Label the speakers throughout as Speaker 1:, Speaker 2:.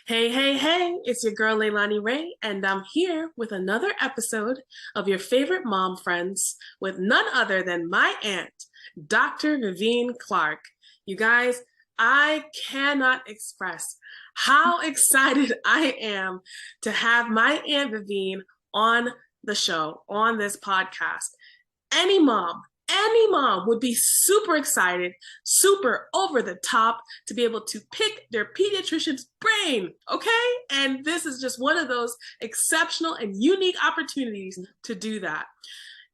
Speaker 1: Hey, hey, hey, it's your girl Leilani Ray, and I'm here with another episode of your favorite mom friends with none other than my aunt, Dr. Vivian Clark. You guys, I cannot express how excited I am to have my Aunt Vivian on the show, on this podcast. Any mom, any mom would be super excited, super over the top to be able to pick their pediatrician's brain, okay? And this is just one of those exceptional and unique opportunities to do that.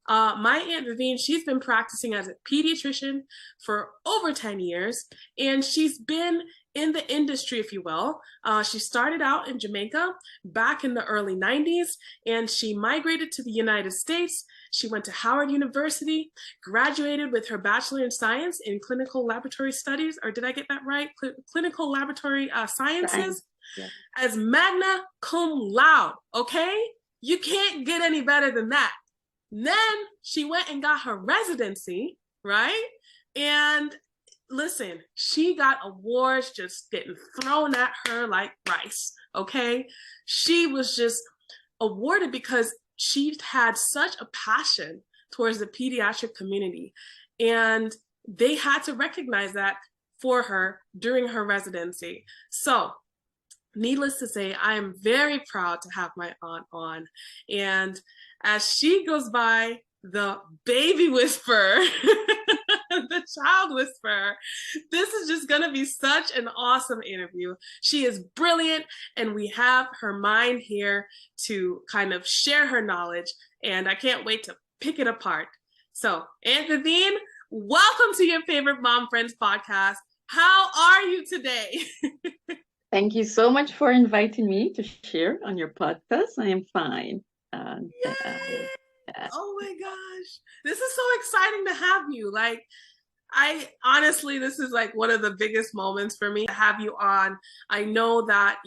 Speaker 1: My Aunt Vivian, she's been practicing as a pediatrician for over 10 years, and she's been in the industry, if you will. She started out in Jamaica back in the early 90s, and she migrated to the United States. She went to Howard University, graduated with her Bachelor in Science in Clinical Laboratory Studies, or did I get that right? Clinical Laboratory Sciences, yeah, as magna cum laude, okay? You can't get any better than that. Then she went and got her residency, right? And listen, she got awards just getting thrown at her like rice, okay? She was just awarded because she had such a passion towards the pediatric community. And they had to recognize that for her during her residency. So, needless to say, I am very proud to have my aunt on. And as she goes by the baby whisperer, the child whisperer, this is just going to be such an awesome interview. She is brilliant, and we have her mind here to kind of share her knowledge, and I can't wait to pick it apart. So, Aunt Vivian, welcome to your favorite Mom Friends podcast. How are you today?
Speaker 2: Thank you so much for inviting me to share on your podcast. I am fine.
Speaker 1: Oh my gosh. This is so exciting to have you. Like, I honestly, this is like one of the biggest moments for me to have you on. I know that,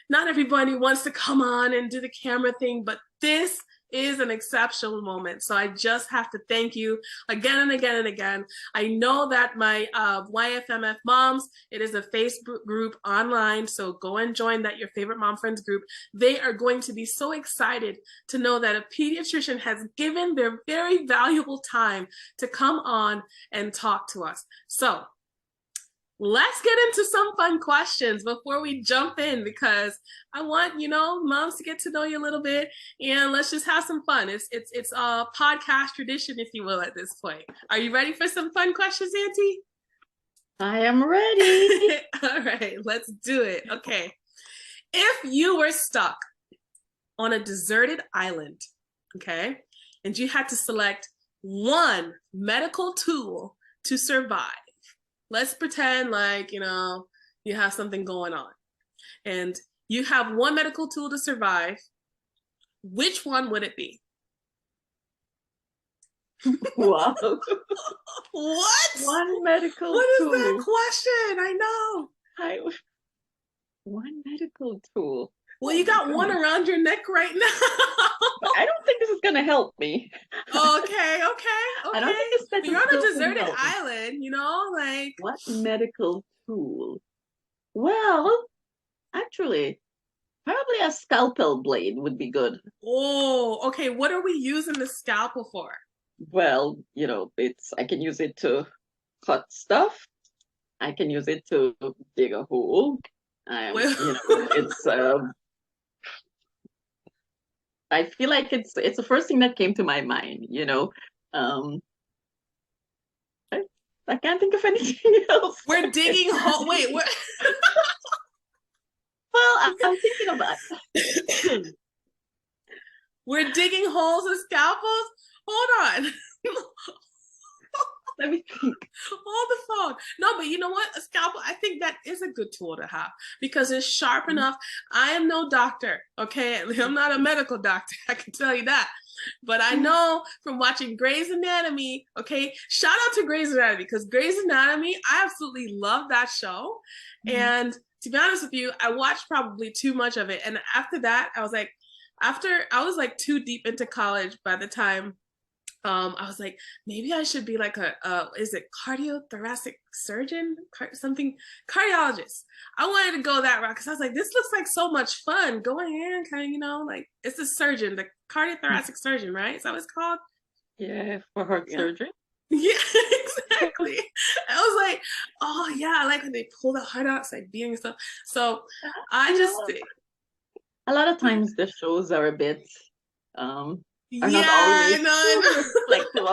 Speaker 1: not everybody wants to come on and do the camera thing, but this is an exceptional moment. So I just have to thank you again and again and again. I know that my YFMF moms, it is a Facebook group online. So go and join that, your favorite mom friends group. They are going to be so excited to know that a pediatrician has given their very valuable time to come on and talk to us. So let's get into some fun questions before we jump in, because I want, moms to get to know you a little bit, and let's just have some fun. It's a podcast tradition, if you will, at this point. Are you ready for some fun questions, Auntie?
Speaker 2: I am ready.
Speaker 1: All right, let's do it. Okay. If you were stuck on a deserted island, okay, and you had to select one medical tool to survive, let's pretend like, you have something going on and you have one medical tool to survive. Which one would it be?
Speaker 2: Wow.
Speaker 1: What?
Speaker 2: One medical
Speaker 1: What
Speaker 2: tool.
Speaker 1: What is that question? I know.
Speaker 2: One medical tool.
Speaker 1: Well, you got one around your neck right now.
Speaker 2: I don't think this is going to help me.
Speaker 1: Okay. I don't think this medical You're on a deserted island, like.
Speaker 2: What medical tool? Well, actually, probably a scalpel blade would be good.
Speaker 1: Oh, okay. What are we using the scalpel for?
Speaker 2: Well, I can use it to cut stuff. I can use it to dig a hole. I feel like it's the first thing that came to my mind, I can't think of anything else.
Speaker 1: We're digging holes. Wait, what?
Speaker 2: Well, I'm thinking about it.
Speaker 1: We're digging holes with scalpels? Hold on.
Speaker 2: Let me think.
Speaker 1: Hold the phone. No, but you know what? A scalpel, I think that is a good tool to have because it's sharp enough. I am no doctor, okay? I'm not a medical doctor, I can tell you that. But I know from watching Grey's Anatomy, okay? Shout out to Grey's Anatomy, because Grey's Anatomy, I absolutely love that show. And to be honest with you, I watched probably too much of it. And after that, I was like too deep into college by the time I was like, maybe I should be like is it cardiothoracic surgeon? Something, cardiologist. I wanted to go that route because I was like, this looks like so much fun. Going in, kind of, like it's a surgeon, the cardiothoracic surgeon, right? Is that what it's called?
Speaker 2: Yeah, for heart
Speaker 1: Yeah.
Speaker 2: surgery.
Speaker 1: Yeah, exactly. I was like, oh yeah, I like when they pull the heart out, it's like beating stuff. So I
Speaker 2: You
Speaker 1: just,
Speaker 2: know, a lot of times the shows are a bit are
Speaker 1: yeah,
Speaker 2: not always
Speaker 1: I
Speaker 2: too
Speaker 1: know.
Speaker 2: reflective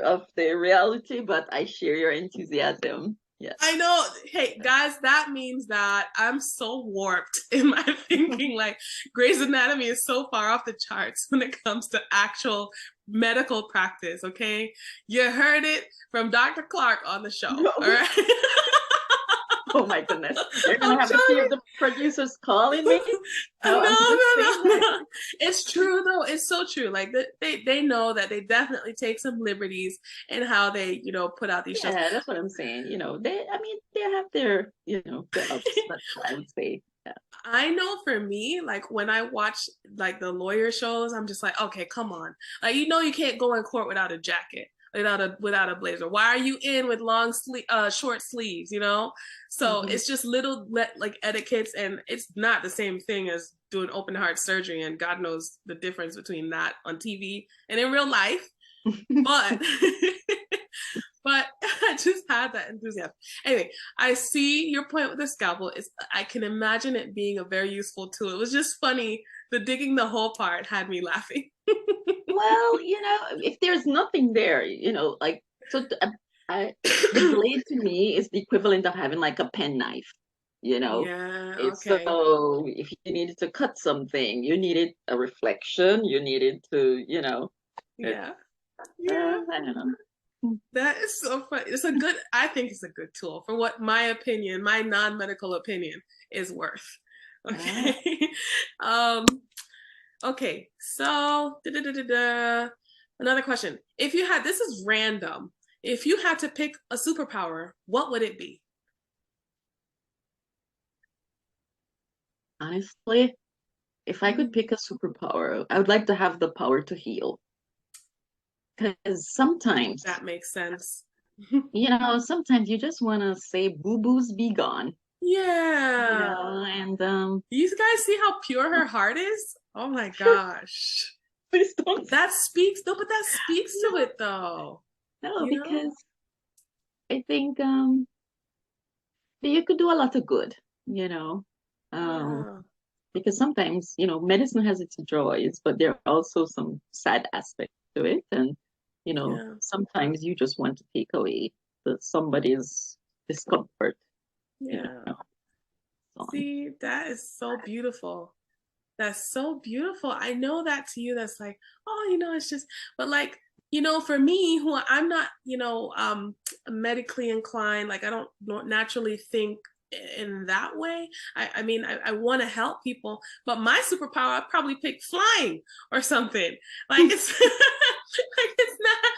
Speaker 2: of the reality, but I share your enthusiasm. Yes.
Speaker 1: I know. Hey, guys, that means that I'm so warped in my thinking. Like, Grey's Anatomy is so far off the charts when it comes to actual medical practice, okay? You heard it from Dr. Clark on the show, all right?
Speaker 2: Oh my goodness. You're gonna
Speaker 1: I'm
Speaker 2: have to see if
Speaker 1: telling
Speaker 2: the producers calling me.
Speaker 1: you.
Speaker 2: No, I'm just saying that.
Speaker 1: No. It's true, though. It's so true. Like, they know that they definitely take some liberties in how they, put out these shows.
Speaker 2: Yeah, that's what I'm saying. I mean, they have their, their ups, that's what I would say. Yeah.
Speaker 1: I know for me, like when I watch like the lawyer shows, I'm just like, okay, come on. Like you can't go in court without a jacket, without a blazer. Why are you in with short sleeves, So
Speaker 2: Mhm.
Speaker 1: it's just little like etiquettes, and it's not the same thing as doing open heart surgery, and God knows the difference between that on TV and in real life. But but I just had that enthusiasm. Anyway, I see your point with the scalpel. Is I can imagine it being a very useful tool. It was just funny. The digging the hole part had me laughing.
Speaker 2: Well, if there's nothing there, like so, the blade to me is the equivalent of having like a pen knife. You know,
Speaker 1: Yeah,
Speaker 2: it's
Speaker 1: okay.
Speaker 2: so if you needed to cut something, you needed a reflection, you needed to, it,
Speaker 1: Yeah. Yeah.
Speaker 2: I don't know.
Speaker 1: That is so funny. I think it's a good tool for what my non-medical opinion is worth.
Speaker 2: Ah,
Speaker 1: Okay. um, okay. So another question. This is random. If you had to pick a superpower, what would it be?
Speaker 2: honestly, if I could
Speaker 1: Mm,
Speaker 2: pick a superpower, I would like to have the power to heal. Because sometimes,
Speaker 1: that makes sense.
Speaker 2: sometimes you just want to say boo-boos be gone,
Speaker 1: Yeah.
Speaker 2: and
Speaker 1: You guys see how pure her heart is? Oh my gosh.
Speaker 2: please don't.
Speaker 1: That speaks, no, but that speaks to
Speaker 2: No,
Speaker 1: it though.
Speaker 2: no,
Speaker 1: You know?
Speaker 2: because I think you could do a lot of good, you know. Um,
Speaker 1: Yeah.
Speaker 2: because sometimes, medicine has its joys, but there are also some sad aspects to it. And,
Speaker 1: Yeah.
Speaker 2: sometimes you just want to take away somebody's discomfort, you
Speaker 1: Yeah.
Speaker 2: know, so on.
Speaker 1: See, that is so beautiful. That's so beautiful. I know that to you, that's like, oh, it's just, but like, for me, who I'm not, medically inclined, like I don't naturally think in that way. I mean, I want to help people, but my superpower, I'd probably pick flying or something. Like it's, like it's not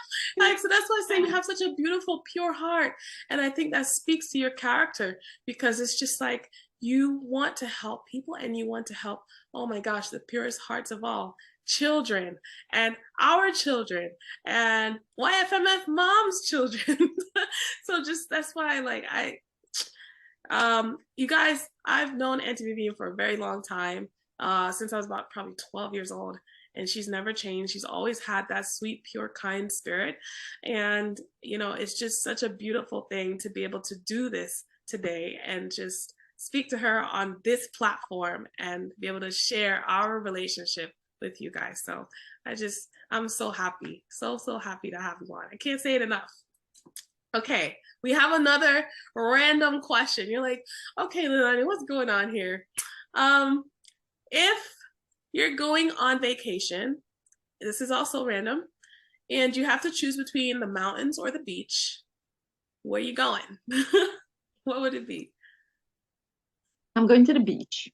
Speaker 1: like, so that's why I say you have such a beautiful, pure heart. And I think that speaks to your character because it's just like, you want to help people and you want to help, oh my gosh, the purest hearts of all, children and our children and YFMF moms' children. So just that's why like you guys, I've known Auntie Vivian for a very long time, since I was about probably 12 years old. And she's never changed. She's always had that sweet, pure, kind spirit. And, it's just such a beautiful thing to be able to do this today and just speak to her on this platform and be able to share our relationship with you guys. So I'm so happy, so, so happy to have you on. I can't say it enough. Okay, we have another random question. You're like, okay, Lilani, what's going on here? Um, if you're going on vacation, this is also random, and you have to choose between the mountains or the beach, where are you going? What would it be?
Speaker 2: I'm going to the beach.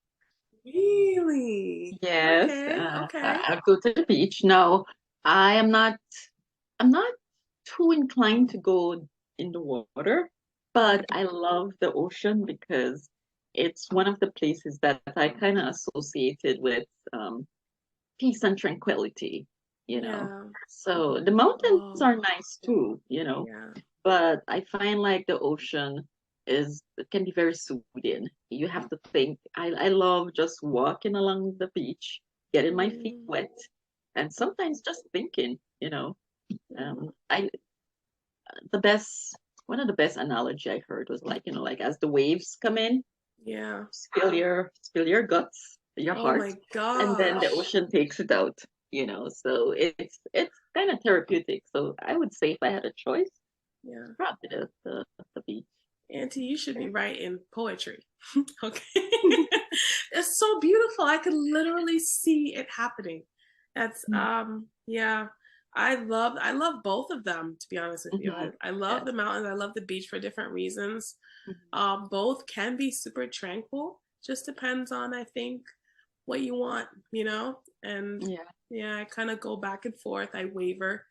Speaker 1: Really?
Speaker 2: Yes,
Speaker 1: Okay, okay.
Speaker 2: I'll go to the beach. No, I am not, I'm not too inclined to go in the water, but I love the ocean because it's one of the places that I kind of associated with peace and tranquility. you know.
Speaker 1: Yeah.
Speaker 2: So the mountains
Speaker 1: Oh,
Speaker 2: are nice too,
Speaker 1: yeah.
Speaker 2: but I find like the ocean is it can be very soothing. You have to think. I love just walking along the beach, getting my feet
Speaker 1: Mm,
Speaker 2: wet, and sometimes just thinking.
Speaker 1: mm,
Speaker 2: I the best one of the best analogy I heard was like as the waves come in,
Speaker 1: yeah.
Speaker 2: spill your guts, your
Speaker 1: Oh
Speaker 2: heart,
Speaker 1: my
Speaker 2: and then the
Speaker 1: gosh.
Speaker 2: ocean takes it out. So it's kind of therapeutic. So I would say if I had a choice,
Speaker 1: Yeah.
Speaker 2: probably the beach.
Speaker 1: Auntie, you should be writing poetry. Okay. It's so beautiful. I could literally see it happening. That's yeah. I love both of them, to be honest with you.
Speaker 2: Mm-hmm.
Speaker 1: I love
Speaker 2: Yes.
Speaker 1: the mountains. I love the beach for different reasons.
Speaker 2: Mhm.
Speaker 1: Both can be super tranquil. Just depends on, I think, what you want. And
Speaker 2: Yeah.
Speaker 1: yeah, I kind of go back and forth. I waver,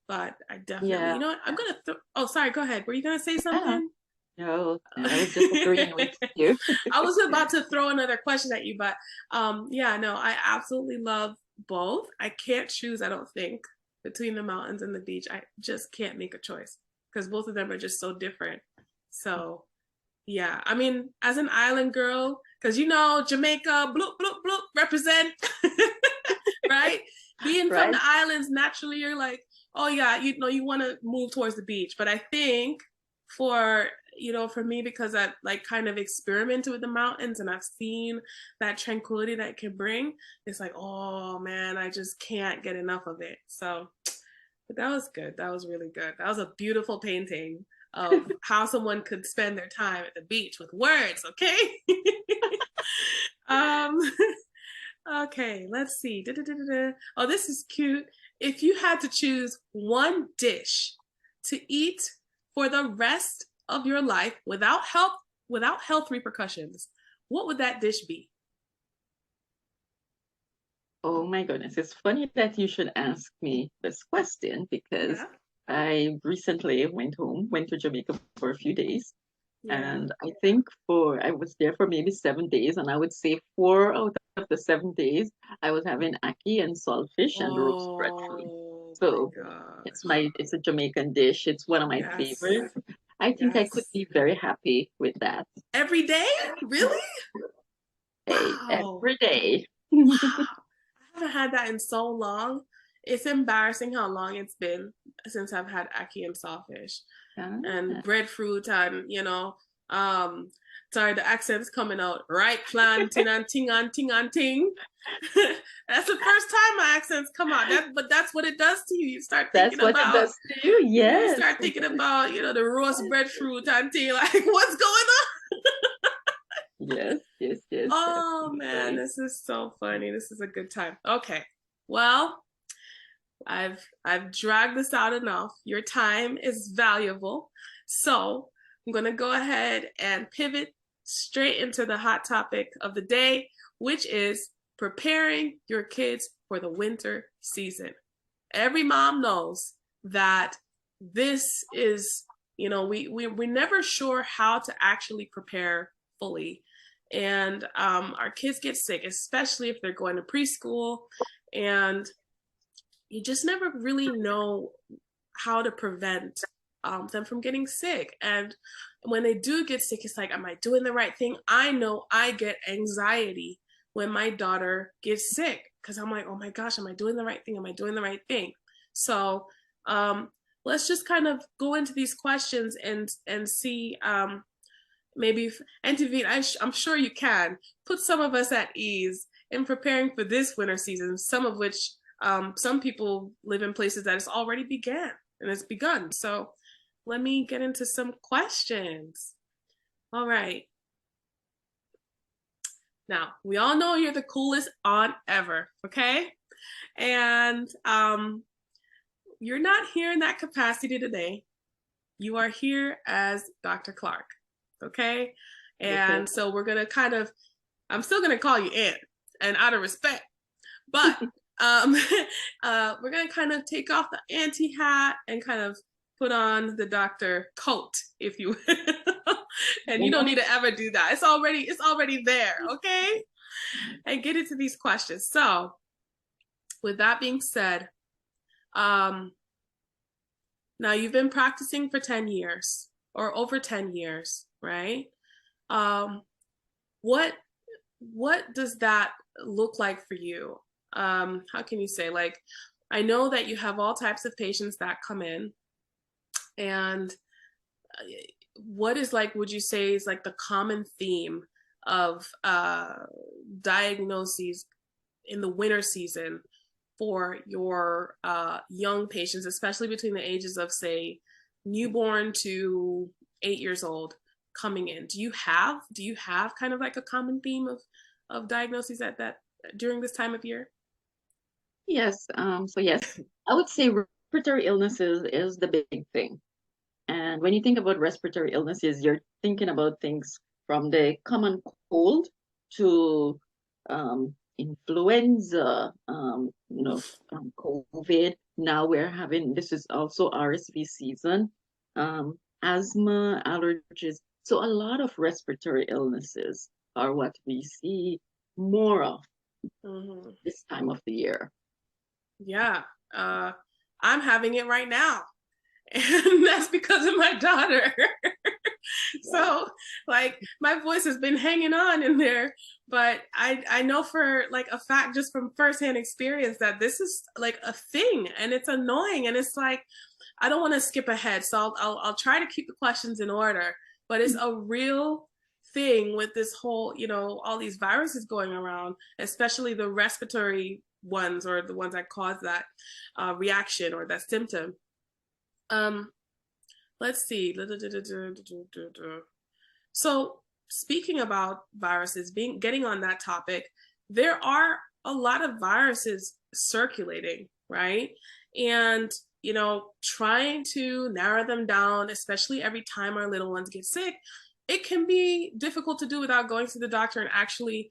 Speaker 1: but I definitely,
Speaker 2: Yeah.
Speaker 1: you know what? I'm gonna. Oh, sorry. Go ahead. Were you gonna say
Speaker 2: Uh,
Speaker 1: something?
Speaker 2: no, I was just agreeing with you.
Speaker 1: I was about to throw another question at you, but yeah, no, I absolutely love both. I can't choose, I don't think, between the mountains and the beach. I just can't make a choice because both of them are just so different. So yeah, I mean, as an island girl, because Jamaica, bloop bloop bloop, represent, right? Being from the
Speaker 2: Right?
Speaker 1: islands, naturally you're like, oh yeah, you want to move towards the beach. But I think for for me, because I like kind of experimented with the mountains and I've seen that tranquility that it can bring, it's like, oh man, I just can't get enough of it. So, but that was good. That was really good. That was a beautiful painting of how someone could spend their time at the beach with words. Okay. um Okay, let's see. Da-da-da-da-da. Oh, this is cute. If you had to choose one dish to eat for the rest of your life without health repercussions, what would that dish be?
Speaker 2: Oh my goodness. It's funny that you should ask me this question because
Speaker 1: Yeah.
Speaker 2: I recently went to Jamaica for a few days.
Speaker 1: Yeah.
Speaker 2: And I think I was there for maybe 7 days, and I would say 4 out of the 7 days, I was having ackee and saltfish and roast breadfruit.
Speaker 1: Oh my
Speaker 2: So
Speaker 1: gosh.
Speaker 2: it's a Jamaican dish. It's one of my
Speaker 1: Yes.
Speaker 2: favorites. I think I could
Speaker 1: Yes.
Speaker 2: be very happy with that.
Speaker 1: Every day? Really?
Speaker 2: Day,
Speaker 1: Wow.
Speaker 2: every day.
Speaker 1: Wow. I haven't had that in so long. It's embarrassing how long it's been since I've had ackee and sawfish and
Speaker 2: Ah,
Speaker 1: breadfruit and sorry, the accent's coming out. Right planting and ting and ting and ting. That's the first time my accents come out. But that's what it does to you. You start
Speaker 2: that's
Speaker 1: thinking
Speaker 2: what it
Speaker 1: about
Speaker 2: does to you.
Speaker 1: you
Speaker 2: Yes.
Speaker 1: start thinking about, the roast breadfruit and ting, like what's going on?
Speaker 2: Yes, yes, yes,
Speaker 1: Oh man,
Speaker 2: definitely.
Speaker 1: this is so funny. This is a good time. Okay. Well, I've dragged this out enough. Your time is valuable. So I'm gonna go ahead and pivot straight into the hot topic of the day, which is preparing your kids for the winter season. Every mom knows that this is, we're never sure how to actually prepare fully. And our kids get sick, especially if they're going to preschool. And you just never really know how to prevent them from getting sick. And when they do get sick, it's like, am I doing the right thing? I know I get anxiety when my daughter gets sick because I'm like, oh my gosh, am I doing the right thing? Am I doing the right thing? So um, let's just kind of go into these questions and see maybe intervene. I'm sure you can put some of us at ease in preparing for this winter season, some of which some people live in places that it's already began and it's begun. So let me get into some questions. All right. Now, we all know you're the coolest aunt ever, okay? And you're not here in that capacity today. You are here as Dr. Clark, okay?
Speaker 2: Okay.
Speaker 1: And so we're going to I'm still going to call you Aunt and out of respect, but um, we're going to kind of take off the auntie hat and kind of put on the doctor coat, if you will. And you don't
Speaker 2: Yeah.
Speaker 1: need to ever do that. It's already there, okay? And get into these questions. So, with that being said, Um, Now you've been practicing for 10 years or over 10 years, right? Um, what what does that look like for you? How can you say, like, I know that you have all types of patients that come in, and what is, like, would you say is like the common theme of diagnoses in the winter season for your young patients, especially between the ages of, say, newborn to 8 years old coming in? Do you have kind of like a common theme of diagnoses at that during this time of year?
Speaker 2: Yes, so yes, I would say respiratory illnesses is the big thing. And when you think about respiratory illnesses, you're thinking about things from the common cold to influenza, COVID. Now we're having, this is also RSV season, asthma, allergies. So a lot of respiratory illnesses are what we see more of
Speaker 1: Mm-hmm.
Speaker 2: this time of the year.
Speaker 1: Yeah, uh, I'm having it right now, and that's because of my daughter. So, like, my voice has been hanging on in there, but I know for like a fact, just from firsthand experience, that this is like a thing, and it's annoying, and it's like I don't want to skip ahead, so I'll try to keep the questions in order. But it's a real thing with this whole, all these viruses going around, especially the respiratory ones, or the ones that cause that reaction or that symptom. Um, let's see. So, speaking about viruses, being getting on that topic, there are a lot of viruses circulating, right? And trying to narrow them down, especially every time our little ones get sick, it can be difficult to do without going to the doctor and actually,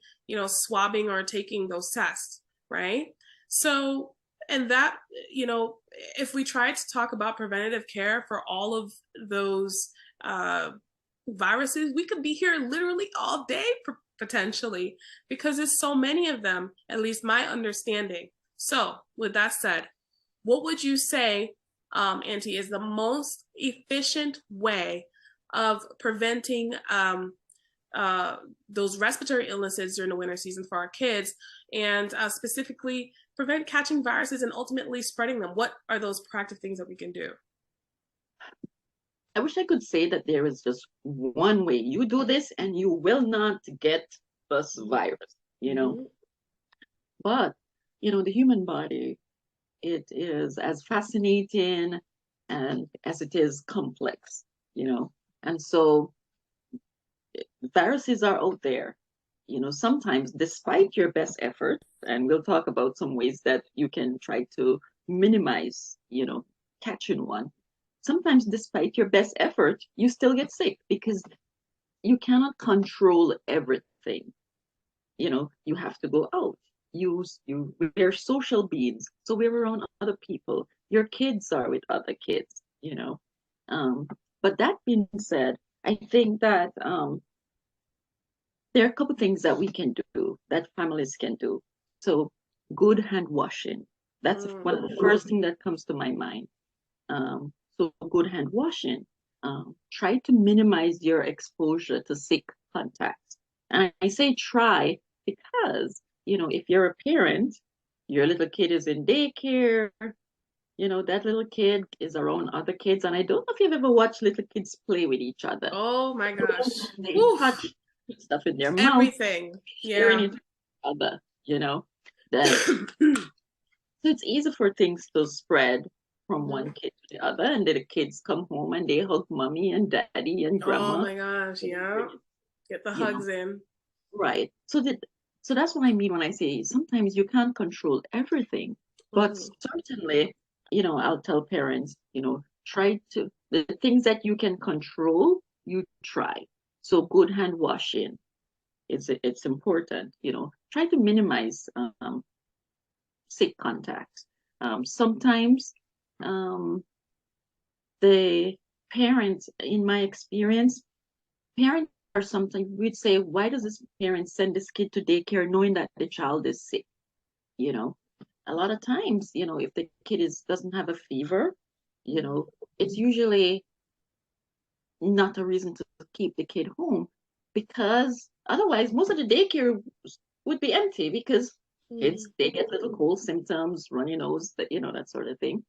Speaker 1: swabbing or taking those tests, right? So, and that, you know, if we try to talk about preventative care for all of those uh, viruses, we could be here literally all day potentially, because there's so many of them, at least my understanding. So, with that said, what would you say, Auntie, is the most efficient way of preventing uh, those respiratory illnesses during the winter season for our kids, and specifically prevent catching viruses and ultimately spreading them? What are those practical things that we can do?
Speaker 2: I wish I could say that there is just one way. You do this and you will not get this virus, you know.
Speaker 1: Mm-hmm.
Speaker 2: But, the human body, it is as fascinating and as it is complex, you know. And so viruses are out there, sometimes despite your best effort, and we'll talk about some ways that you can try to minimize, catching one. Sometimes despite your best effort, you still get sick because you cannot control everything. You have to go out. We're social beings, so we're around other people. Your kids are with other kids. Um, but that being said, I think that there are a couple things that we can do, that families can do. So good hand washing. That's one of the first thing that comes to my mind. So good hand washing. Try to minimize your exposure to sick contacts. And I say try because, if you're a parent, your little kid is in daycare, that little kid is around other kids. And I don't know if you've ever watched little kids play with each other.
Speaker 1: Oh my gosh.
Speaker 2: They
Speaker 1: Oof.
Speaker 2: touch stuff in their mouth,
Speaker 1: Everything.
Speaker 2: sharing
Speaker 1: Yeah.
Speaker 2: it with each other, then so it's easy for things to spread from
Speaker 1: Mhm.
Speaker 2: one kid to the other, and then the kids come home and they hug mommy and daddy and
Speaker 1: Oh
Speaker 2: grandma.
Speaker 1: my gosh. Yeah. Get the
Speaker 2: You know,
Speaker 1: hugs in.
Speaker 2: right. So that's what I mean when I say sometimes you can't control everything, but
Speaker 1: Mhm.
Speaker 2: certainly, I'll tell parents, try to the things that you can control, you try. So good hand washing, it's important, try to minimize sick contact. Sometimes um, the parents, in my experience, parents are sometimes we'd say, why does this parent send this kid to daycare knowing that the child is sick? You know, a lot of times, if the kid doesn't have a fever, it's usually not a reason to keep the kid home, because otherwise most of the daycare would be empty, because kids, they get little cold symptoms, runny nose, that sort of thing.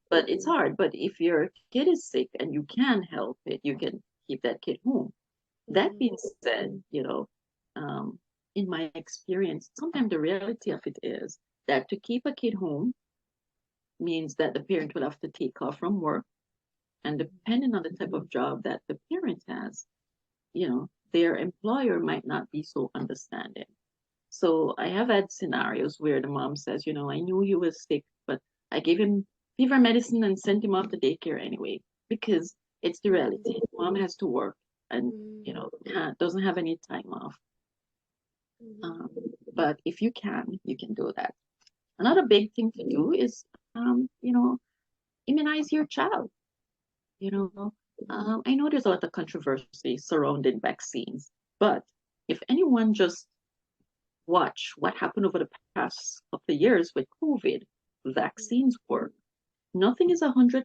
Speaker 2: But it's hard. But if your kid is sick and you can help it, you can keep that kid home. That being said, in my experience, sometimes the reality of it is that to keep a kid home means that the parent will have to take off from work. And depending on the type of job that the parent has, their employer might not be so understanding. So I have had scenarios where the mom says, I knew he was sick, but I gave him fever medicine and sent him off to daycare anyway, because it's the reality. Mom has to work and, doesn't have any time off. But if you can do that. Another big thing to do is, immunize your child. I know there's a lot of controversy surrounding vaccines, but if anyone just watch what happened over the past couple of years with COVID, vaccines work. Nothing is 100%,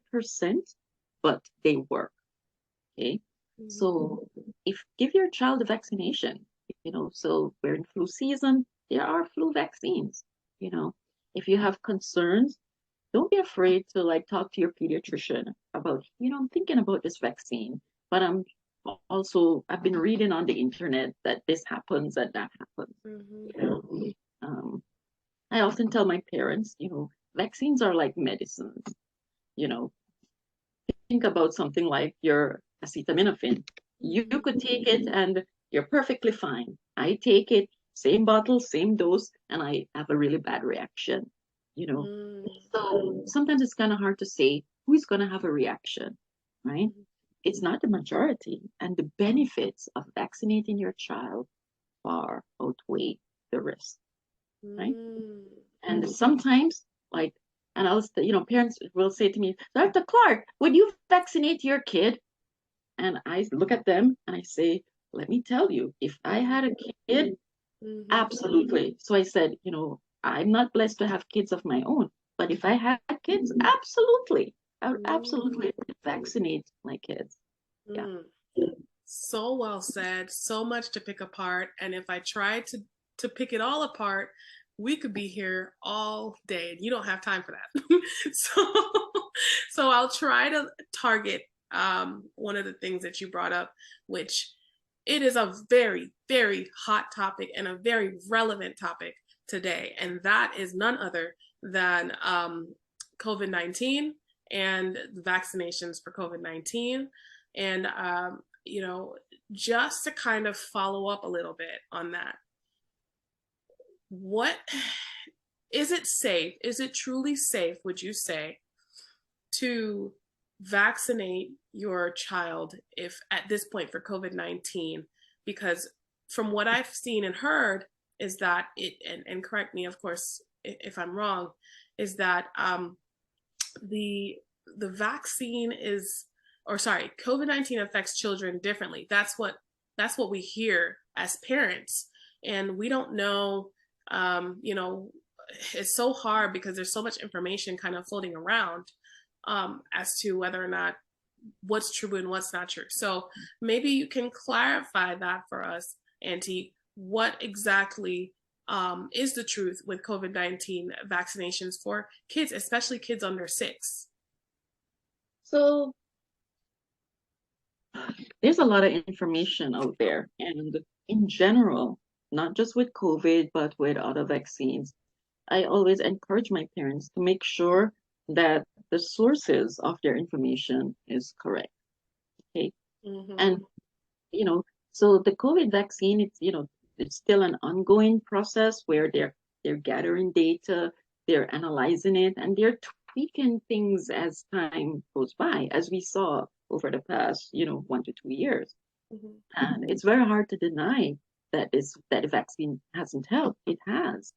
Speaker 2: but they work. Okay. So give your child a vaccination, so we're in flu season, there are flu vaccines. If you have concerns, don't be afraid to talk to your pediatrician about, I'm thinking about this vaccine, but I've been reading on the internet that this happens and that happens. I often tell my parents, vaccines are like medicines. Think about something like your acetaminophen. You could take it and you're perfectly fine. I take it, same bottle, same dose, and I have a really bad reaction. So sometimes it's kind of hard to say who's going to have a reaction, right? It's not the majority, and the benefits of vaccinating your child far outweigh the risk, right? And sometimes, and parents will say to me, Dr. Clark, would you vaccinate your kid? And I look at them and I say, let me tell you, if I had a kid, absolutely. So I said, I'm not blessed to have kids of my own, but if I had kids, absolutely. I would absolutely vaccinate my kids. Yeah.
Speaker 1: So well said. So much to pick apart. And if I tried to pick it all apart, we could be here all day. And you don't have time for that. so I'll try to target one of the things that you brought up, which it is a very, very hot topic and a very relevant topic today. And that is none other than COVID-19 and the vaccinations for COVID-19. And, just to kind of follow up a little bit on that, what is it safe? Is it truly safe, would you say, to vaccinate your child if at this point for COVID-19? Because from what I've seen and heard is that and correct me, of course, if I'm wrong, is that the vaccine is, or sorry, COVID-19 affects children differently. That's what we hear as parents, and we don't know. It's so hard because there's so much information kind of floating around as to whether or not what's true and what's not true. So maybe you can clarify that for us, Auntie. What exactly is the truth with COVID-19 vaccinations for kids, especially kids under 6?
Speaker 2: So there's a lot of information out there, and in general, not just with COVID, but with other vaccines, I always encourage my parents to make sure that the sources of their information is correct. Okay. And, so the COVID vaccine, it's still an ongoing process where they're gathering data, they're analyzing it, and they're tweaking things as time goes by, as we saw over the past, 1 to 2 years. And it's very hard to deny that the vaccine hasn't helped. It has,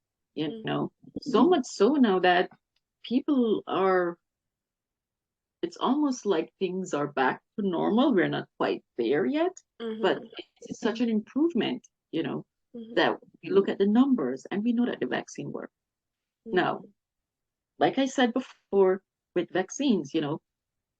Speaker 2: so much so now that people are, it's almost like things are back to normal. We're not quite there yet, but it's such an improvement, that we look at the numbers and we know that the vaccine works. Now, like I said before, with vaccines,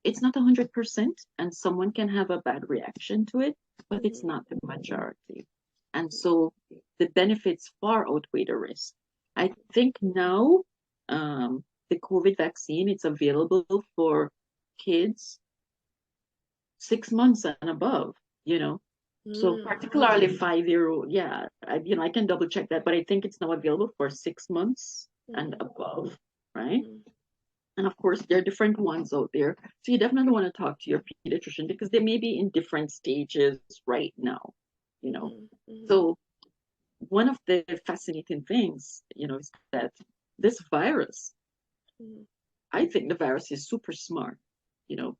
Speaker 2: it's not 100%, and someone can have a bad reaction to it, but it's
Speaker 1: Mhm.
Speaker 2: not the majority. And so the benefits far outweigh the risk. I think now the COVID vaccine, it's available for kids 6 months and above, you know. So
Speaker 1: Mm.
Speaker 2: particularly 5-year-old, yeah, I can double check that, but I think it's now available for 6 months and
Speaker 1: Mhm.
Speaker 2: above, right?
Speaker 1: Mhm.
Speaker 2: And of course, there are different ones out there. So you definitely want to talk to your pediatrician because they may be in different stages right now, you know.
Speaker 1: Mhm. Mhm.
Speaker 2: So one of the fascinating things, is that this virus,
Speaker 1: Mhm.
Speaker 2: I think the virus is super smart, you know,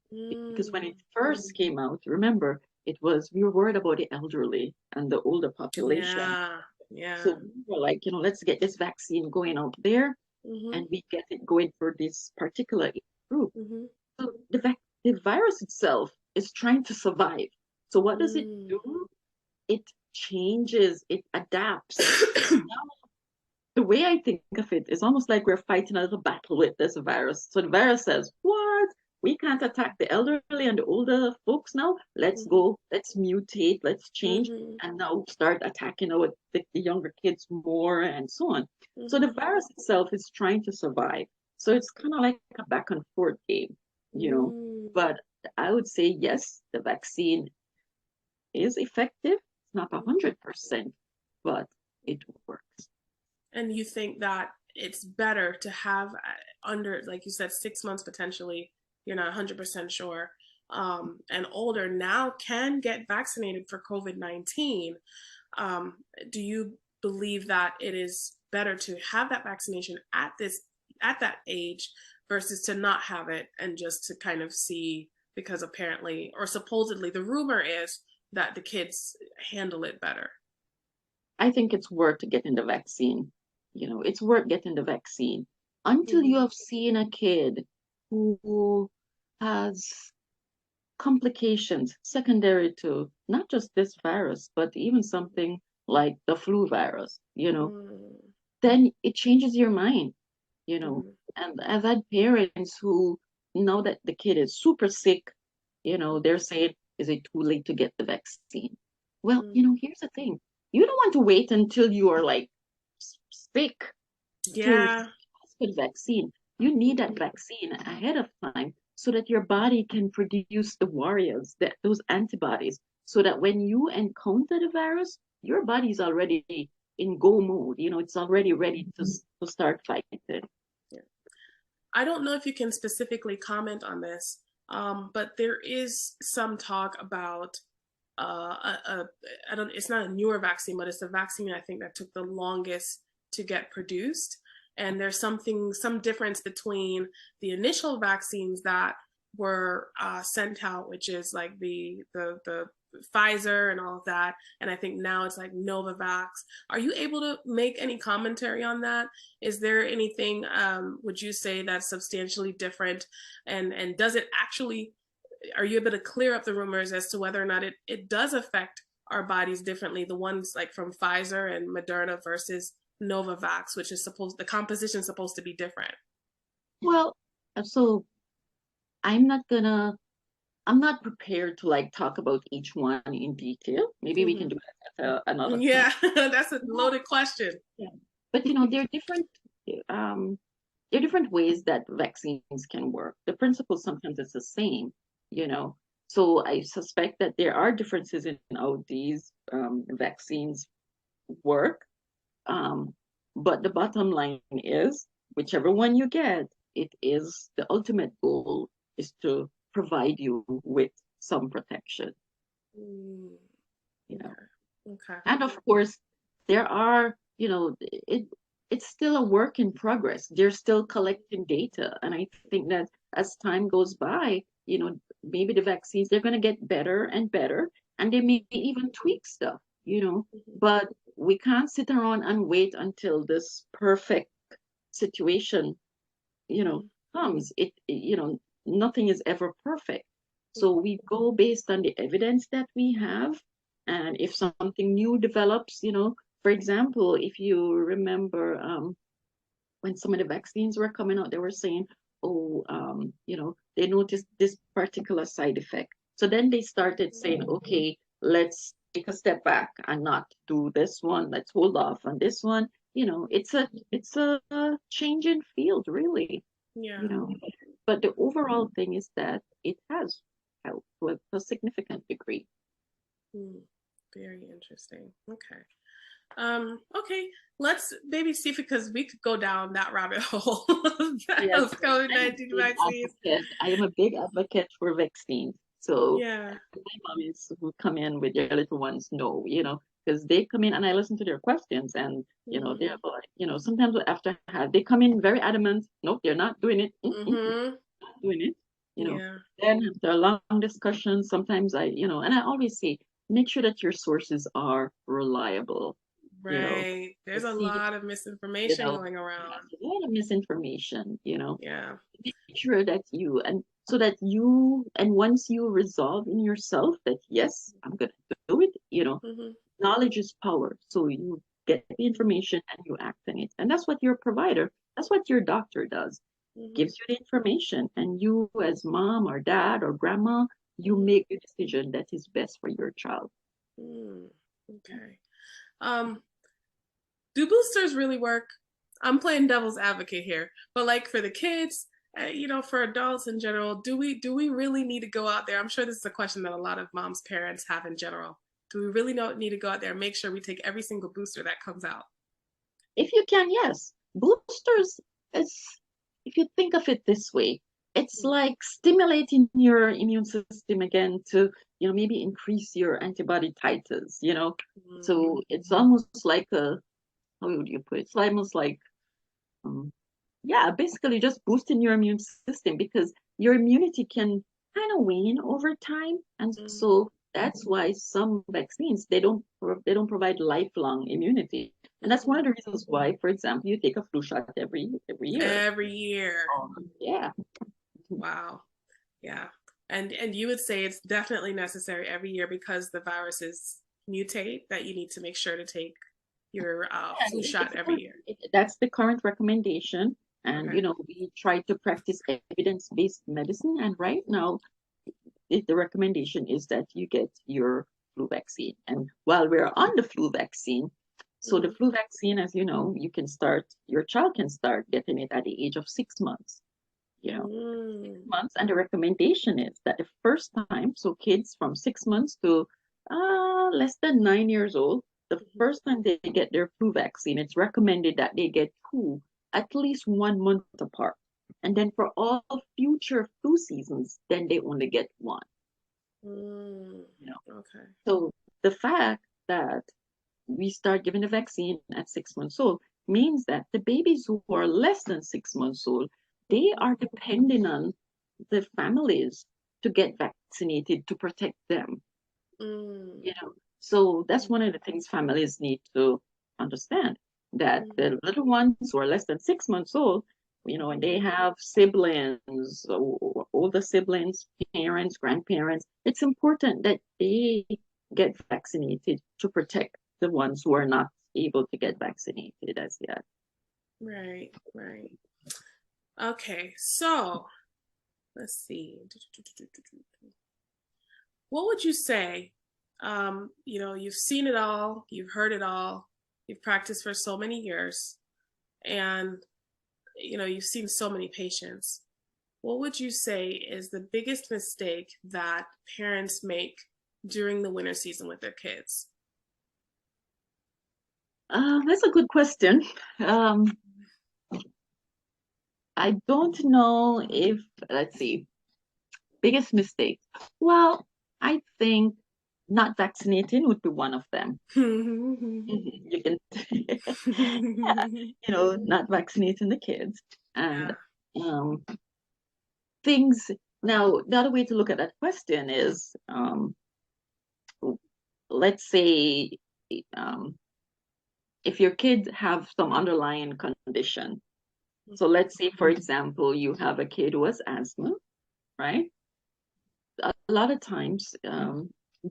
Speaker 2: because when it
Speaker 1: Mm.
Speaker 2: first came out, remember, we were worried about the elderly and the older population.
Speaker 1: Yeah. Yeah.
Speaker 2: So we were like, let's get this vaccine going out there
Speaker 1: Mhm.
Speaker 2: and we get it going for this particular group.
Speaker 1: Mhm.
Speaker 2: So the virus itself is trying to survive. So what does it
Speaker 1: Mm.
Speaker 2: do? It changes, it adapts. Now, the way I think of it is almost like we're fighting a little battle with this virus. So the virus says, what? We can't attack the elderly and the older folks now. Let's
Speaker 1: Mhm.
Speaker 2: go, let's mutate, let's change,
Speaker 1: Mhm.
Speaker 2: and now start attacking the younger kids more and so on. So the
Speaker 1: Mhm.
Speaker 2: virus itself is trying to survive. So it's kind of like a back and forth game.
Speaker 1: Mm.
Speaker 2: But I would say, yes, the vaccine is effective. It's not
Speaker 1: Mhm.
Speaker 2: 100%, but it works.
Speaker 1: And you think that it's better to have under, like you said, 6 months potentially, you're not 100% sure, and older now can get vaccinated for COVID-19. Um, do you believe that it is better to have that vaccination at that age versus to not have it and just to kind of see, because apparently or supposedly the rumor is that the kids handle it better.
Speaker 2: I think it's worth getting the vaccine. It's worth getting the vaccine until you
Speaker 1: Mm-hmm.
Speaker 2: have seen a kid who has complications secondary to not just this virus, but even something like the flu virus,
Speaker 1: Mm-hmm.
Speaker 2: then it changes your mind.
Speaker 1: Mm-hmm.
Speaker 2: And I've had parents who know that the kid is super sick, they're saying, is it too late to get the vaccine? Well, here's the thing. You don't want to wait until you are like sick to
Speaker 1: Yeah.
Speaker 2: ask for the vaccine. You need that vaccine ahead of time so that your body can produce the warriors, those antibodies, so that when you encounter the virus, your body's already in go mode. It's already ready to start fighting.
Speaker 1: Yeah. I don't know if you can specifically comment on this, but there is some talk about I don't. It's not a newer vaccine, but it's a vaccine I think that took the longest to get produced. And there's some difference between the initial vaccines that were sent out, which is like the Pfizer and all of that, and I think now it's like Novavax. Are you able to make any commentary on that? Is there anything would you say that's substantially different, and does it actually are you able to clear up the rumors as to whether or not it does affect our bodies differently, the ones like from Pfizer and Moderna versus Novavax, which is supposed the composition is supposed to be different?
Speaker 2: Well, so I'm not gonna, I'm not prepared to like talk about each one in detail. Maybe we can
Speaker 1: Mm-hmm.
Speaker 2: do that at another time.
Speaker 1: Yeah, that's a loaded question.
Speaker 2: Yeah. But um, there are different ways that vaccines can work. The principle sometimes is the same. So I suspect that there are differences in how these vaccines work. Um, but the bottom line is, whichever one you get, it is the ultimate goal is to provide you with some protection,
Speaker 1: Mm,
Speaker 2: you know.
Speaker 1: okay. Okay.
Speaker 2: And of course, there it's still a work in progress. They're still collecting data. And I think that as time goes by, maybe the vaccines, they're going to get better and better, and they may even tweak stuff.
Speaker 1: Mm-hmm.
Speaker 2: But we can't sit around and wait until this perfect situation,
Speaker 1: Mm-hmm.
Speaker 2: comes. Nothing is ever perfect. So
Speaker 1: Mm-hmm.
Speaker 2: we go based on the evidence that we have. And if something new develops, for example, if you remember, when some of the vaccines were coming out, they were saying, oh, they noticed this particular side effect. So then they started saying, okay, let's take a step back and not do this one. Let's hold off on this one. It's a changing field, really.
Speaker 1: Yeah.
Speaker 2: You know, but the overall thing is that it has helped to a significant degree.
Speaker 1: Hmm. Very interesting. Okay. Okay, let's maybe see if because we could go down that rabbit hole
Speaker 2: Yes,
Speaker 1: of COVID-19 vaccines.
Speaker 2: I am a big advocate for vaccines. So
Speaker 1: Yeah.
Speaker 2: my mommies who come in with their little ones know, because they come in and I listen to their questions and they're
Speaker 1: Mm-hmm.
Speaker 2: like, sometimes after they come in very adamant, nope, they're not doing it,
Speaker 1: Mm-hmm.
Speaker 2: not doing it, you know.
Speaker 1: Yeah.
Speaker 2: Then after a long discussion, sometimes and I always say, make sure that your sources are reliable, you know.
Speaker 1: Right.
Speaker 2: The
Speaker 1: There's a
Speaker 2: CDC,
Speaker 1: lot of misinformation going
Speaker 2: yes,
Speaker 1: around.
Speaker 2: a lot of misinformation,
Speaker 1: Yeah.
Speaker 2: make sure that you and so that you and once you resolve in yourself that yes, I'm gonna do it,
Speaker 1: Mm-hmm.
Speaker 2: knowledge is power. So you get the information and you act on it. And that's what your provider, that's what your doctor does.
Speaker 1: Mm-hmm.
Speaker 2: Gives you the information and you as mom or dad or grandma, you
Speaker 1: Mm-hmm.
Speaker 2: make the decision that is best for your child.
Speaker 1: Mm. Okay. Um, do boosters really work? I'm playing devil's advocate here, but like for the kids, for adults in general, do we really need to go out there? I'm sure this is a question that a lot of moms, parents have in general. Do we really need to go out there and make sure we take every single booster that comes out?
Speaker 2: If you can, yes. Boosters is, if you think of it this way, it's like stimulating your immune system again to, maybe increase your antibody titers.
Speaker 1: Mm-hmm.
Speaker 2: So it's almost like how would you put it? It's almost like, um, yeah, basically just boosting your immune system because your immunity can kind of wane over time. And
Speaker 1: Mm-hmm.
Speaker 2: so that's why some vaccines, they don't provide lifelong immunity. And that's one
Speaker 1: Mm-hmm.
Speaker 2: of the reasons why, for example, you take a flu shot every year.
Speaker 1: Every year.
Speaker 2: Yeah.
Speaker 1: Wow. Yeah. And you would say it's definitely necessary every year because the viruses mutate that you need to make sure to take your flu shot every year.
Speaker 2: That's the current recommendation. And,
Speaker 1: Okay.
Speaker 2: we try to practice evidence-based medicine. And right now, the recommendation is that you get your flu vaccine. And while we're on the flu vaccine, so the
Speaker 1: Mm-hmm.
Speaker 2: flu vaccine, as you know, your child can start getting it at the age of 6 months. You know,
Speaker 1: Mm.
Speaker 2: months, and the recommendation is that the first time, so kids from 6 months to less than 9 years old, the first time they get their flu vaccine, it's recommended that they get two at least 1 month apart. And then for all future flu seasons, then they only get one.
Speaker 1: Mm.
Speaker 2: You know,
Speaker 1: Okay.
Speaker 2: so the fact that we start giving the vaccine at 6 months old means that the babies who are less than 6 months old, they
Speaker 1: Mm-hmm.
Speaker 2: are depending on the families to get vaccinated to protect them.
Speaker 1: Mm.
Speaker 2: So that's one of the things families need to understand, that
Speaker 1: Mm-hmm.
Speaker 2: the little ones who are less than 6 months old, and they have siblings, or older siblings, parents, grandparents, it's important that they get vaccinated to protect the ones who are not able to get vaccinated as yet.
Speaker 1: Right, right. Okay, so let's see. What would you say? You've seen it all, you've heard it all, you've practiced for so many years, and you've seen so many patients. What would you say is the biggest mistake that parents make during the winter season with their kids?
Speaker 2: That's a good question. Um, I don't know if, let's see, biggest mistake. Well, I think not vaccinating would be one of them. You can, yeah, not vaccinating the kids. And
Speaker 1: Yeah.
Speaker 2: um, things, now, the other way to look at that question is, let's say, um, if your kids have some underlying condition. So let's say, for example, you have a kid who has asthma, right? A lot of times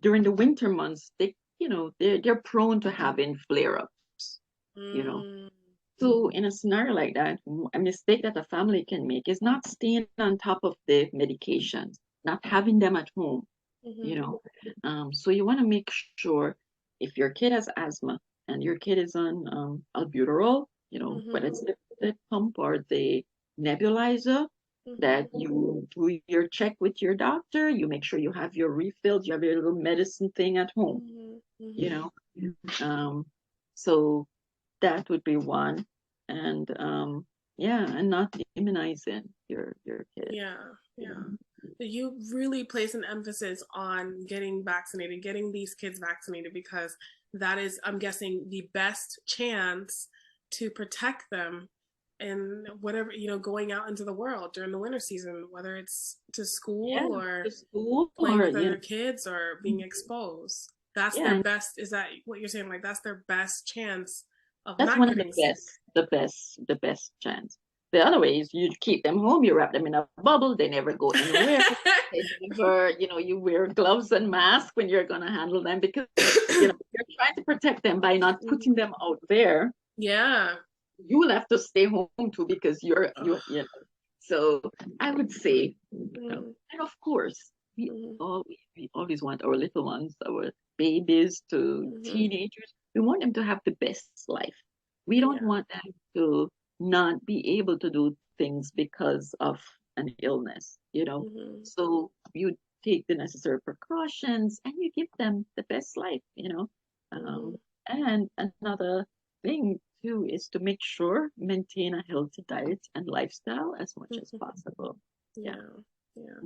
Speaker 2: during the winter months, they're prone to having flare-ups, you know.
Speaker 1: Mm.
Speaker 2: So in a scenario like that, a mistake that a family can make is not staying on top of the medications, not having them at home, you know. So you want to make sure if your kid has asthma and your kid is on albuterol, whether it's the pump or the nebulizer, that you do your check with your doctor, you make sure you have your refills, you have your little medicine thing at home, you know. So that would be one. And yeah, and not demonizing your kid.
Speaker 1: Yeah, yeah. You really place an emphasis on getting vaccinated, getting these kids vaccinated, because that is, I'm guessing, the best chance to protect them and whatever, going out into the world during the winter season, whether it's to
Speaker 2: Yeah,
Speaker 1: school or
Speaker 2: to school
Speaker 1: playing
Speaker 2: or
Speaker 1: with other kids or being exposed. That's their
Speaker 2: yeah,
Speaker 1: best. Is that what you're saying? Like, that's their best chance of
Speaker 2: that's
Speaker 1: not
Speaker 2: one of the
Speaker 1: getting sick.
Speaker 2: best, the best chance. The other way is you keep them home, you wrap them in a bubble, they never go anywhere. They never, you wear gloves and masks when you're gonna handle them because you're trying to protect them by not putting them out there.
Speaker 1: Yeah.
Speaker 2: You will have to stay home too because So I would say, and of course, we always want our little ones, our babies to teenagers, we want them to have the best life. We don't
Speaker 1: Yeah.
Speaker 2: want them to not be able to do things because of an illness. So you take the necessary precautions and you give them the best life. And another thing too is to make sure maintain a healthy diet and lifestyle as much as possible. Yeah.
Speaker 1: Yeah.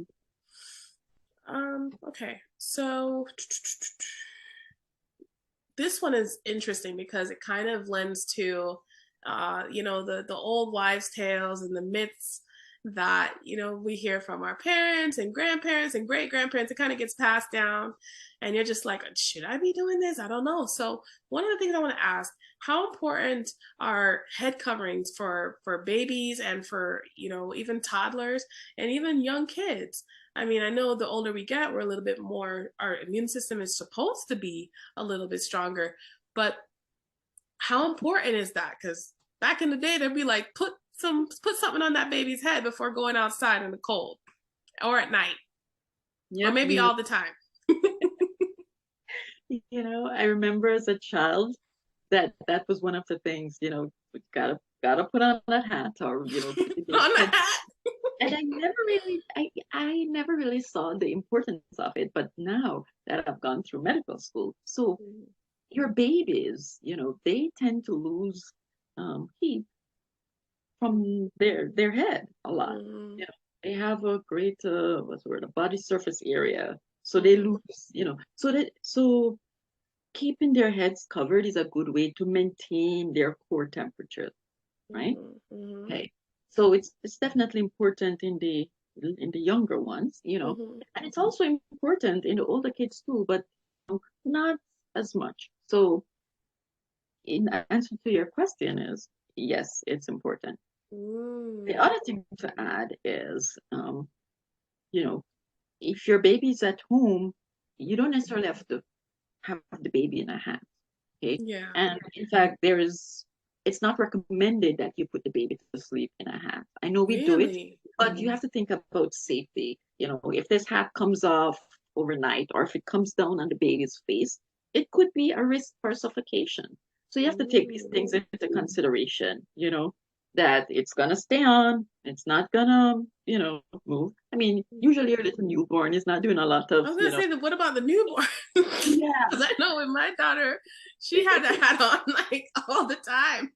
Speaker 1: Yeah. Okay. So this one is interesting because it kind of lends to the old wives' tales and the myths that we hear from our parents and grandparents and great grandparents. It kind of gets passed down, and you're just like, should I be doing this? I don't know. So one of the things I want to ask: how important are head coverings for babies and for even toddlers and even young kids? I mean, I know the older we get, we're a little bit more, our immune system is supposed to be a little bit stronger. But how important is that? Because back in the day, they'd be like, put something on that baby's head before going outside in the cold or at night or
Speaker 2: Yep.
Speaker 1: maybe all the time.
Speaker 2: I remember as a child that was one of the things, we gotta put on that hat or put the
Speaker 1: On
Speaker 2: baby
Speaker 1: the
Speaker 2: head.
Speaker 1: hat.
Speaker 2: And I never really saw the importance of it, but now that I've gone through medical school, so your babies, they tend to lose heat from their head a lot. They have a great what's the word, a body surface area, so they lose, so keeping their heads covered is a good way to maintain their core temperature, right? Okay, so it's definitely important in the younger ones, and it's also important in the older kids too, but not as much. So in answer to your question is yes, it's important. The other thing to add is, if your baby's at home, you don't necessarily have to have the baby in a hat. Okay.
Speaker 1: Yeah.
Speaker 2: And in fact, it's not recommended that you put the baby to sleep in a hat. I know we do it,
Speaker 1: Really?
Speaker 2: but you have to think about safety. If this hat comes off overnight or if it comes down on the baby's face, it could be a risk for suffocation. So you have to take these things into consideration, that it's gonna stay on, it's not gonna, move. I mean, usually your little newborn is not doing a lot of,
Speaker 1: I was gonna say that. What about the newborn?
Speaker 2: yeah,
Speaker 1: Because I know with my daughter, she had the hat on like all the time.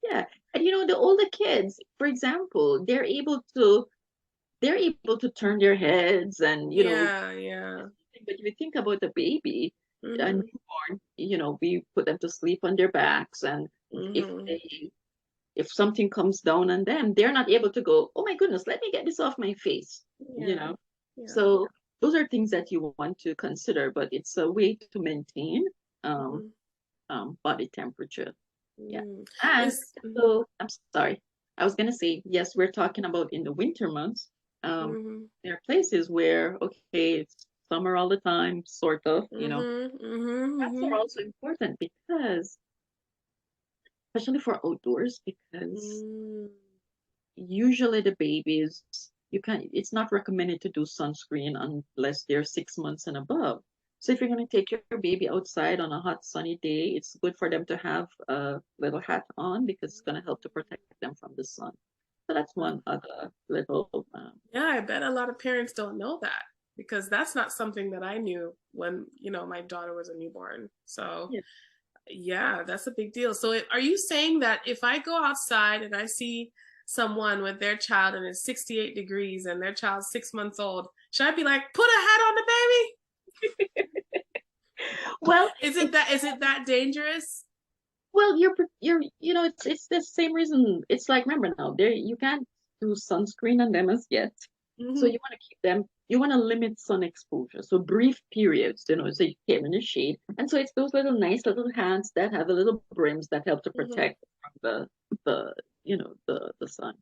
Speaker 2: yeah. And the older kids, for example, they're able to turn their heads and
Speaker 1: Yeah, yeah.
Speaker 2: but if you think about the baby, a
Speaker 1: Mhm.
Speaker 2: newborn, we put them to sleep on their backs, and if
Speaker 1: Mhm.
Speaker 2: they if something comes down on them, they're not able to go, oh my goodness, let me get this off my face,
Speaker 1: Yeah. Yeah.
Speaker 2: so those are things that you want to consider, but it's a way to maintain um,
Speaker 1: Mhm.
Speaker 2: body temperature. Yeah.
Speaker 1: Mm.
Speaker 2: And
Speaker 1: Is
Speaker 2: so I'm sorry. I was gonna say, yes, we're talking about in the winter months.
Speaker 1: mhm.
Speaker 2: There are places where, okay, it's summer all the time, sort of.
Speaker 1: Mhm. Mhm.
Speaker 2: Cats are
Speaker 1: Mhm.
Speaker 2: also important because especially for outdoors, because
Speaker 1: Mm.
Speaker 2: usually the babies, it's not recommended to do sunscreen unless they're 6 months and above. So if you're going to take your baby outside on a hot sunny day, it's good for them to have a little hat on because it's going to help to protect them from the sun. So that's one other little
Speaker 1: Yeah, I bet a lot of parents don't know that because that's not something that I knew when, my daughter was a newborn. So,
Speaker 2: yeah.
Speaker 1: yeah, that's a big deal. So, are you saying that if I go outside and I see someone with their child and it's 68 degrees and their child's 6 months old, should I be like, put a hat on the baby?
Speaker 2: Well, it's
Speaker 1: Is it that dangerous?
Speaker 2: well, it's the same reason. It's like, remember now, there you can't do sunscreen on them as yet. So
Speaker 1: Hmm.
Speaker 2: you want to keep them, you want to limit sun exposure. So brief periods, so you keep them in the shade. And so it's those little nice little hats that have the little brims that help to
Speaker 1: Hmm.
Speaker 2: protect from the the sun.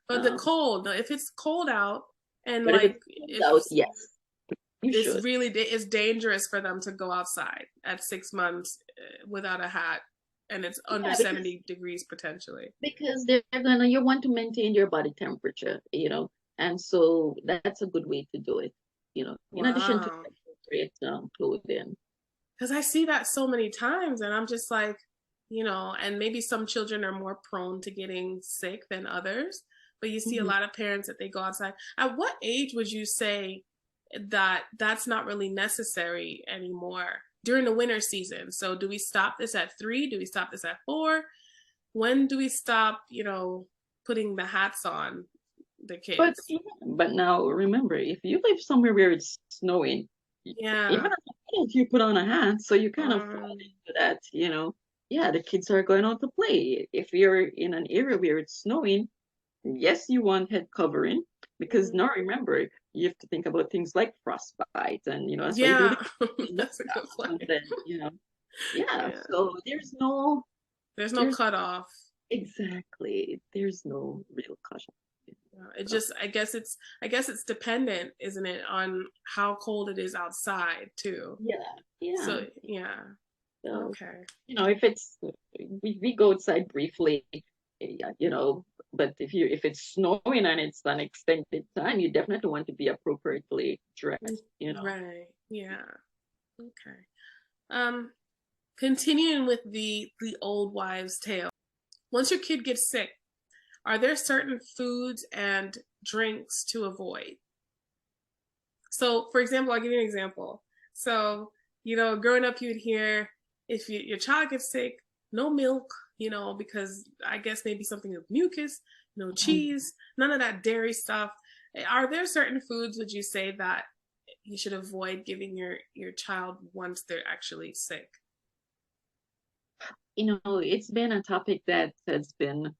Speaker 1: But the
Speaker 2: Um,
Speaker 1: cold, if it's cold out and
Speaker 2: but if it's
Speaker 1: like
Speaker 2: cold
Speaker 1: if
Speaker 2: out, yes, you
Speaker 1: it's
Speaker 2: should.
Speaker 1: really it's dangerous for them to go outside at 6 months without a hat and it's under
Speaker 2: Yeah,
Speaker 1: 70 degrees potentially.
Speaker 2: because you want to maintain your body temperature, and so that's a good way to do it, in addition to
Speaker 1: Wow.
Speaker 2: appropriate clothing.
Speaker 1: Because I see that so many times and I'm just like, and maybe some children are more prone to getting sick than others, but you see a
Speaker 2: Mhm.
Speaker 1: lot of parents that they go outside. At what age would you say that that's not really necessary anymore during the winter season? So do we stop this at 3? Do we stop this at 4? When do we stop, putting the hats on the
Speaker 2: But
Speaker 1: kids?
Speaker 2: but now remember, if you live somewhere where it's snowing, even
Speaker 1: Yeah.
Speaker 2: as an adult, you put on a hat, so you kind of fall
Speaker 1: Um,
Speaker 2: into that. Yeah, the kids are going out to play. If you're in an area where it's snowing, yes, you want head covering because
Speaker 1: mhm.
Speaker 2: now remember, you have to think about things like frostbite, and that's why you do
Speaker 1: Yeah,
Speaker 2: the
Speaker 1: that's a good
Speaker 2: and
Speaker 1: point.
Speaker 2: then yeah.
Speaker 1: Yeah.
Speaker 2: So
Speaker 1: There's no
Speaker 2: there's
Speaker 1: cutoff.
Speaker 2: exactly there's no real caution.
Speaker 1: It
Speaker 2: So
Speaker 1: just, I guess it's dependent, isn't it, on how cold it is outside too.
Speaker 2: yeah, yeah.
Speaker 1: So, yeah.
Speaker 2: So
Speaker 1: Okay.
Speaker 2: if it's we go outside briefly, yeah, but if it's snowing and it's an extended time, you definitely want to be appropriately dressed.
Speaker 1: Right. Yeah. Okay. Um, Continuing with the old wives' tale. Once your kid gets sick, are there certain foods and drinks to avoid? So, for example, I'll give you an example. So, growing up, you'd hear if your child gets sick, no milk, because I guess maybe something with mucus, no cheese, none of that dairy stuff. Are there certain foods, would you say, that you should avoid giving your child once they're actually sick?
Speaker 2: It's been a topic that has been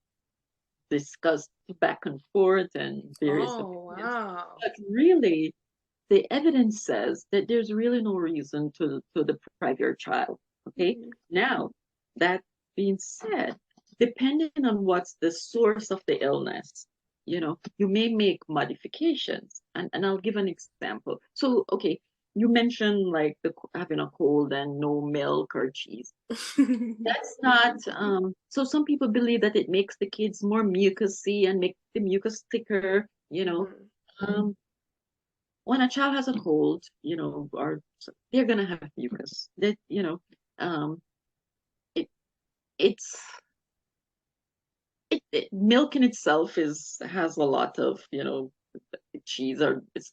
Speaker 2: discussed back and forth and various
Speaker 1: Oh,
Speaker 2: opinions.
Speaker 1: wow.
Speaker 2: But really, the evidence says that there's really no reason to deprive your child. Okay.
Speaker 1: Mhm.
Speaker 2: Now, that being said, depending on what's the source of the illness, you may make modifications. And I'll give an example. So, okay, you mentioned like having a cold and no milk or cheese. That's not, so some people believe that it makes the kids more mucousy and make the mucus thicker.
Speaker 1: Mhm.
Speaker 2: Um, when a child has a cold, or they're gonna have mucus. Um, it it's milk in itself has a lot of cheese, or it's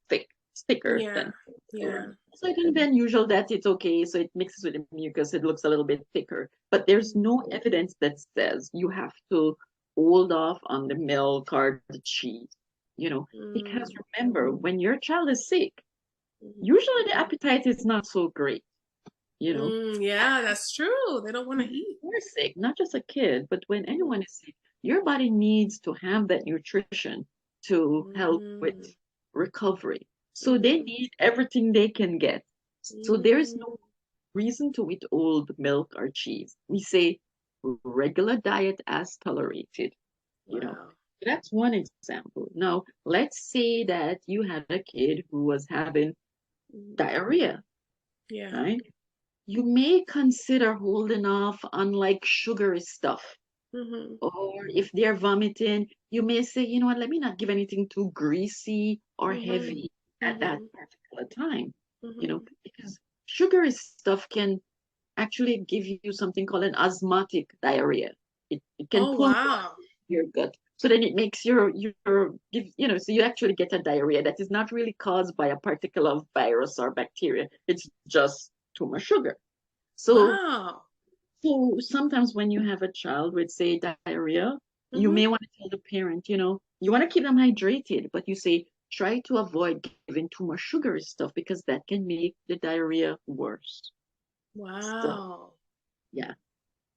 Speaker 2: thick, it's thicker
Speaker 1: Yeah.
Speaker 2: than so.
Speaker 1: Yeah.
Speaker 2: So it can be unusual that it's okay. So it mixes with the mucus, it looks a little bit thicker. But there's no evidence that says you have to hold off on the milk or the cheese, because
Speaker 1: Mm.
Speaker 2: remember, when your child is sick,
Speaker 1: Mhm.
Speaker 2: usually the appetite is not so great, you know.
Speaker 1: Yeah, that's true. They don't want to
Speaker 2: When
Speaker 1: eat.
Speaker 2: you're sick, not just a kid, but when
Speaker 1: Mhm.
Speaker 2: anyone is sick, your body needs to have that nutrition to help with
Speaker 1: Mm.
Speaker 2: recovery. So they
Speaker 1: Mhm.
Speaker 2: need everything they can get. So there is
Speaker 1: Mm.
Speaker 2: no reason to withhold milk or cheese. We say regular diet as tolerated, you know.
Speaker 1: Wow.
Speaker 2: That's one example. Now, let's say that you had a kid who was having
Speaker 1: Mhm.
Speaker 2: diarrhea,
Speaker 1: Yeah.
Speaker 2: right? you may consider holding off on like sugary stuff.
Speaker 1: Mm-hmm.
Speaker 2: Or if they're vomiting, you may say, you know what, let me not give anything too greasy or
Speaker 1: Mm-hmm.
Speaker 2: heavy at that
Speaker 1: Mm-hmm.
Speaker 2: particular time,
Speaker 1: Mm-hmm.
Speaker 2: because sugary stuff can actually give you something called an osmotic diarrhea. It can
Speaker 1: Oh,
Speaker 2: pull water
Speaker 1: wow.
Speaker 2: into your gut. So then it makes so you actually get a diarrhea that is not really caused by a particular virus or bacteria. It's just too much sugar. So
Speaker 1: Wow.
Speaker 2: so sometimes when you have a child with, say, diarrhea, you
Speaker 1: Mm-hmm.
Speaker 2: may want to tell the parent, you want to keep them hydrated, but you say, try to avoid giving too much sugary stuff because that can make the diarrhea worse. So,
Speaker 1: Wow.
Speaker 2: yeah.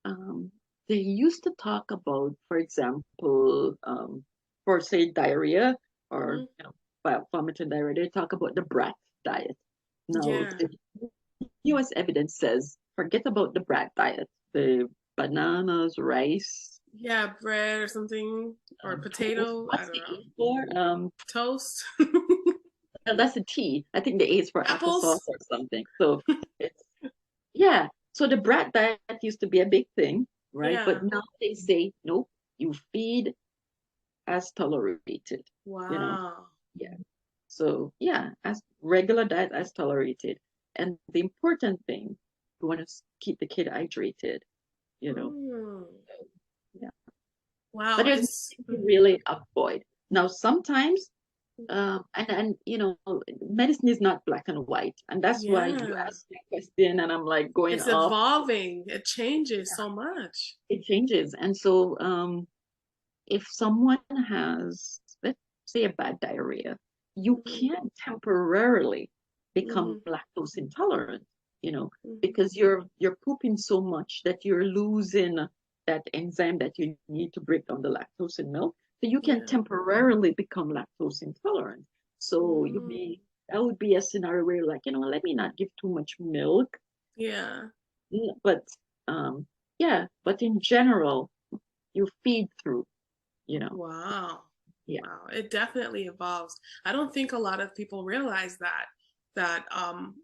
Speaker 2: Um, they used to talk about, for example, for say diarrhea or
Speaker 1: Mm-hmm.
Speaker 2: vomiting diarrhea, they talk about the brat diet. Now,
Speaker 1: Yeah.
Speaker 2: the US evidence says forget about the brat diet, the bananas, rice,
Speaker 1: Yeah, bread or something, or
Speaker 2: toast.
Speaker 1: potato. I
Speaker 2: What's
Speaker 1: don't
Speaker 2: the
Speaker 1: know.
Speaker 2: E for?
Speaker 1: Toast.
Speaker 2: Well, that's a T. I think the A is for applesauce
Speaker 1: Apples.
Speaker 2: or something. So it's yeah. So the brat diet used to be a big thing, right? But
Speaker 1: Yeah.
Speaker 2: now they say nope. You feed as tolerated. You know,
Speaker 1: Wow.
Speaker 2: yeah. So yeah, as regular diet as tolerated. And the important thing, we want to keep the kid hydrated. You know,
Speaker 1: Mm.
Speaker 2: yeah. But
Speaker 1: Wow.
Speaker 2: there's
Speaker 1: It's
Speaker 2: nothing to
Speaker 1: mhm.
Speaker 2: really avoid. Now, sometimes, and medicine is not black and white, and that's why you
Speaker 1: Yeah.
Speaker 2: asked me a question, and I'm like going
Speaker 1: It's
Speaker 2: off.
Speaker 1: evolving. It changes so much.
Speaker 2: It changes, and so if someone has, let's say, a bad diarrhea, you
Speaker 1: Hmm.
Speaker 2: can temporarily become
Speaker 1: Hmm.
Speaker 2: lactose intolerant, you know,
Speaker 1: Hmm.
Speaker 2: because you're pooping so much that you're losing that enzyme that you need to break down the lactose in milk. So you can
Speaker 1: Yeah.
Speaker 2: temporarily become lactose intolerant. So
Speaker 1: Mm.
Speaker 2: that would be a scenario where you're like, let me not give too much milk.
Speaker 1: Yeah.
Speaker 2: But um, yeah, but in general, you feed through, you know.
Speaker 1: Wow.
Speaker 2: Yeah.
Speaker 1: Wow. It definitely evolves. I don't think a lot of people realize that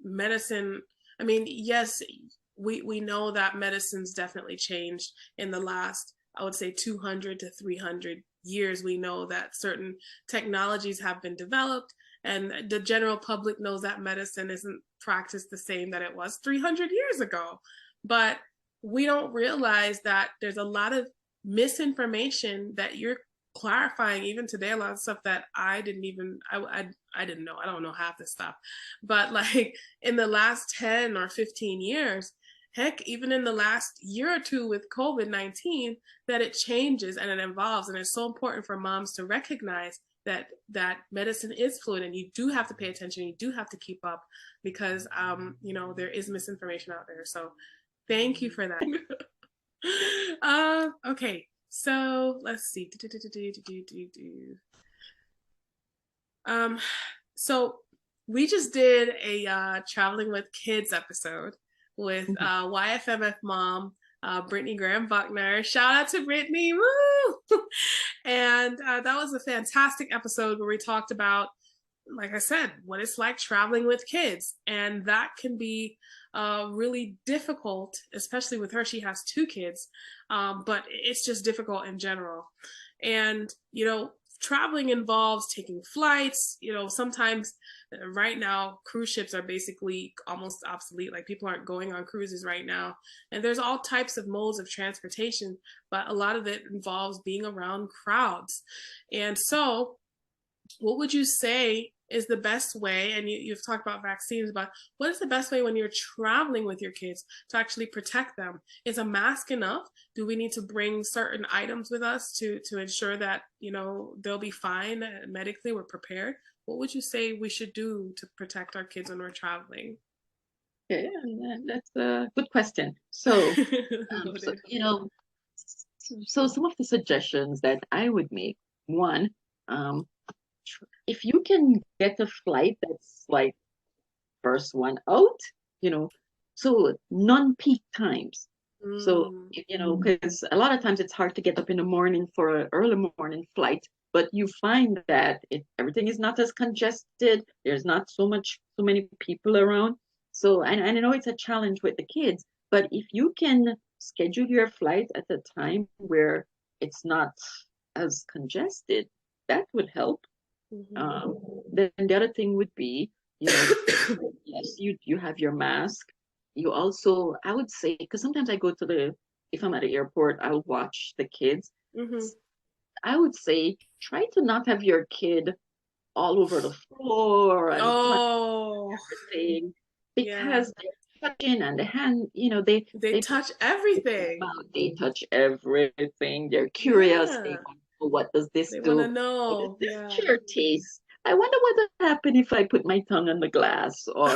Speaker 1: medicine, I mean, yes, we know that medicine's definitely changed in the last, I would say 200 to 300 years. We know that certain technologies have been developed, and the general public knows that medicine isn't practiced the same that it was 300 years ago. But we don't realize that there's a lot of misinformation that you're clarifying even today, a lot of stuff that I didn't even I didn't know. I don't know half this stuff. But like in the last 10 or 15 years, heck, even in the last year or two with COVID-19, that it changes and it evolves. And it's so important for moms to recognize that medicine is fluid and you do have to pay attention, you do have to keep up because there is misinformation out there. So thank you for that. Okay, so let's see. Um, so we just did a traveling with kids episode with
Speaker 2: Mhm.
Speaker 1: YFMF mom, Brittany Graham Buckner. Shout out to Brittany, woo! And that was a fantastic episode where we talked about, like I said, what it's like traveling with kids. And that can be really difficult, especially with her. She has two kids, but it's just difficult in general. And, traveling involves taking flights. Sometimes right now, cruise ships are basically almost obsolete. Like people aren't going on cruises right now. And there's all types of modes of transportation, but a lot of it involves being around crowds. And so, what would you say is the best way, and you've talked about vaccines, but what is the best way when you're traveling with your kids to actually protect them? Is a mask enough? Do we need to bring certain items with us to ensure that they'll be fine medically, we're prepared? What would you say we should do to protect our kids when we're traveling?
Speaker 2: Okay, and that's a good question. So,
Speaker 1: Noted.
Speaker 2: so some of the suggestions that I would make, one, um, if you can get a flight that's like first one out, you know, so non-peak times. So,
Speaker 1: Mm,
Speaker 2: because a lot of times it's hard to get up in the morning for an early morning flight, but you find that everything is not as congested. There's not so many people around. So, and I know it's a challenge with the kids, but if you can schedule your flight at a time where it's not as congested, that would help.
Speaker 1: Mhm.
Speaker 2: Um, then the other thing would be, yes, you have your mask. You also, I would say, because sometimes I go to if I'm at the airport, I'll watch the kids.
Speaker 1: Mhm.
Speaker 2: I would say try to not have your kid all over the floor and touch
Speaker 1: Oh,
Speaker 2: everything
Speaker 1: yeah.
Speaker 2: because they're touching and the hand,
Speaker 1: They
Speaker 2: they
Speaker 1: touch
Speaker 2: put their
Speaker 1: everything.
Speaker 2: mouth, they touch everything. They're curious. They
Speaker 1: Yeah.
Speaker 2: want to know, what does this
Speaker 1: They want to
Speaker 2: do? How does
Speaker 1: know.
Speaker 2: this
Speaker 1: Yeah.
Speaker 2: chair taste? I wonder what would happen if I put my tongue on the glass or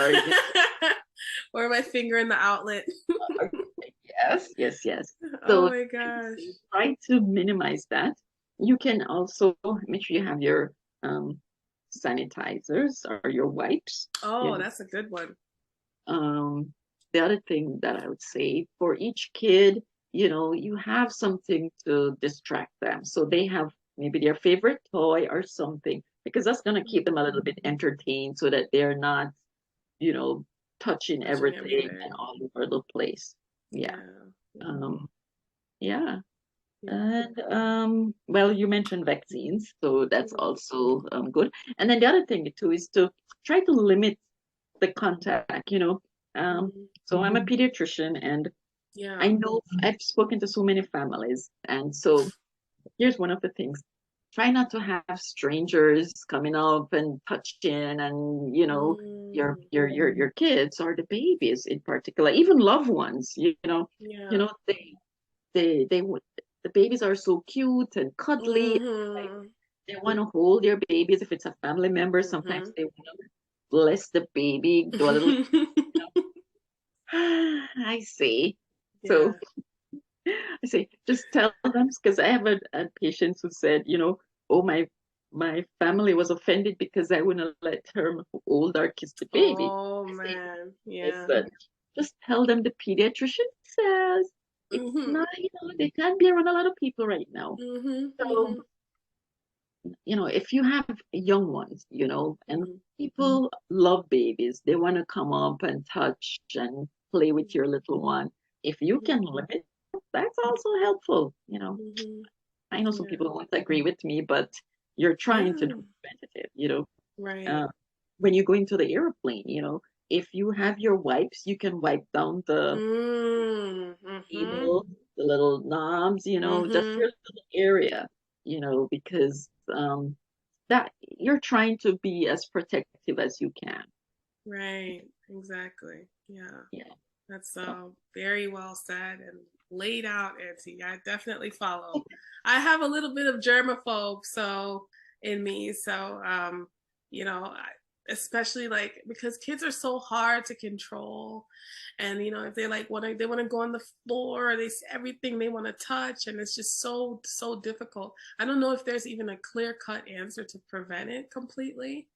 Speaker 1: Or my finger in the outlet.
Speaker 2: or- yes, yes, yes.
Speaker 1: Oh
Speaker 2: So
Speaker 1: my
Speaker 2: I would
Speaker 1: gosh.
Speaker 2: say try to minimize that. You can also make sure you have your sanitizers or your wipes. You
Speaker 1: Oh,
Speaker 2: know,
Speaker 1: that's a good one.
Speaker 2: Um, the other thing that I would say for each kid, you have something to distract them. So they have maybe their favorite toy or something, because that's going to keep them a little bit entertained so that they're not, you know, touching
Speaker 1: Touching
Speaker 2: everything and
Speaker 1: everything.
Speaker 2: all over the place. Yeah.
Speaker 1: Yeah. Yeah.
Speaker 2: Um, yeah.
Speaker 1: Yeah.
Speaker 2: And well, you mentioned vaccines, so that's
Speaker 1: Mhm.
Speaker 2: also good. And then the other thing too is to try to limit the contact,
Speaker 1: Mhm.
Speaker 2: So I'm a pediatrician and I
Speaker 1: Yeah.
Speaker 2: know I've spoken to so many families. And so here's one of the things. Try not to have strangers coming up and touching and, your
Speaker 1: Mm.
Speaker 2: your kids or the babies in particular, even loved ones,
Speaker 1: Yeah.
Speaker 2: they would the babies are so cute and cuddly. Like
Speaker 1: Mhm.
Speaker 2: they want to hold their babies if it's a family member. Sometimes
Speaker 1: Mhm.
Speaker 2: they want to bless the baby, do a little I see. So
Speaker 1: Yeah.
Speaker 2: I say, just tell them because I have a patient who said, oh my family was offended because I wouldn't let her hold or kiss the baby.
Speaker 1: Oh
Speaker 2: I say,
Speaker 1: man. Yeah.
Speaker 2: listen, just tell them the pediatrician says it's
Speaker 1: Mhm.
Speaker 2: not, they can't be around a lot of people right now.
Speaker 1: Mhm.
Speaker 2: So,
Speaker 1: Mhm.
Speaker 2: if you have young ones, and
Speaker 1: Mhm.
Speaker 2: people love babies, they want to come up and touch and play with your little one. If you
Speaker 1: Mhm.
Speaker 2: can limit, that's also helpful.
Speaker 1: Mhm.
Speaker 2: I know some
Speaker 1: Yeah.
Speaker 2: people won't agree with me, but you're trying to do
Speaker 1: Yeah.
Speaker 2: preventative.
Speaker 1: Right.
Speaker 2: Uh, when you go into the airplane, if you have your wipes, you can wipe down the
Speaker 1: Mm. Mhm.
Speaker 2: table, the little knobs, just your
Speaker 1: Mhm.
Speaker 2: little area, because that you're trying to be as protective as you can.
Speaker 1: Right. Exactly. Yeah.
Speaker 2: Yeah.
Speaker 1: That's
Speaker 2: So,
Speaker 1: very well said and laid out, Auntie. I definitely follow. I have a little bit of germaphobe in me, so especially like because kids are so hard to control, and if they like they want to go on the floor, they see everything they want to touch, and it's just so difficult. I don't know if there's even a clear cut answer to prevent it completely.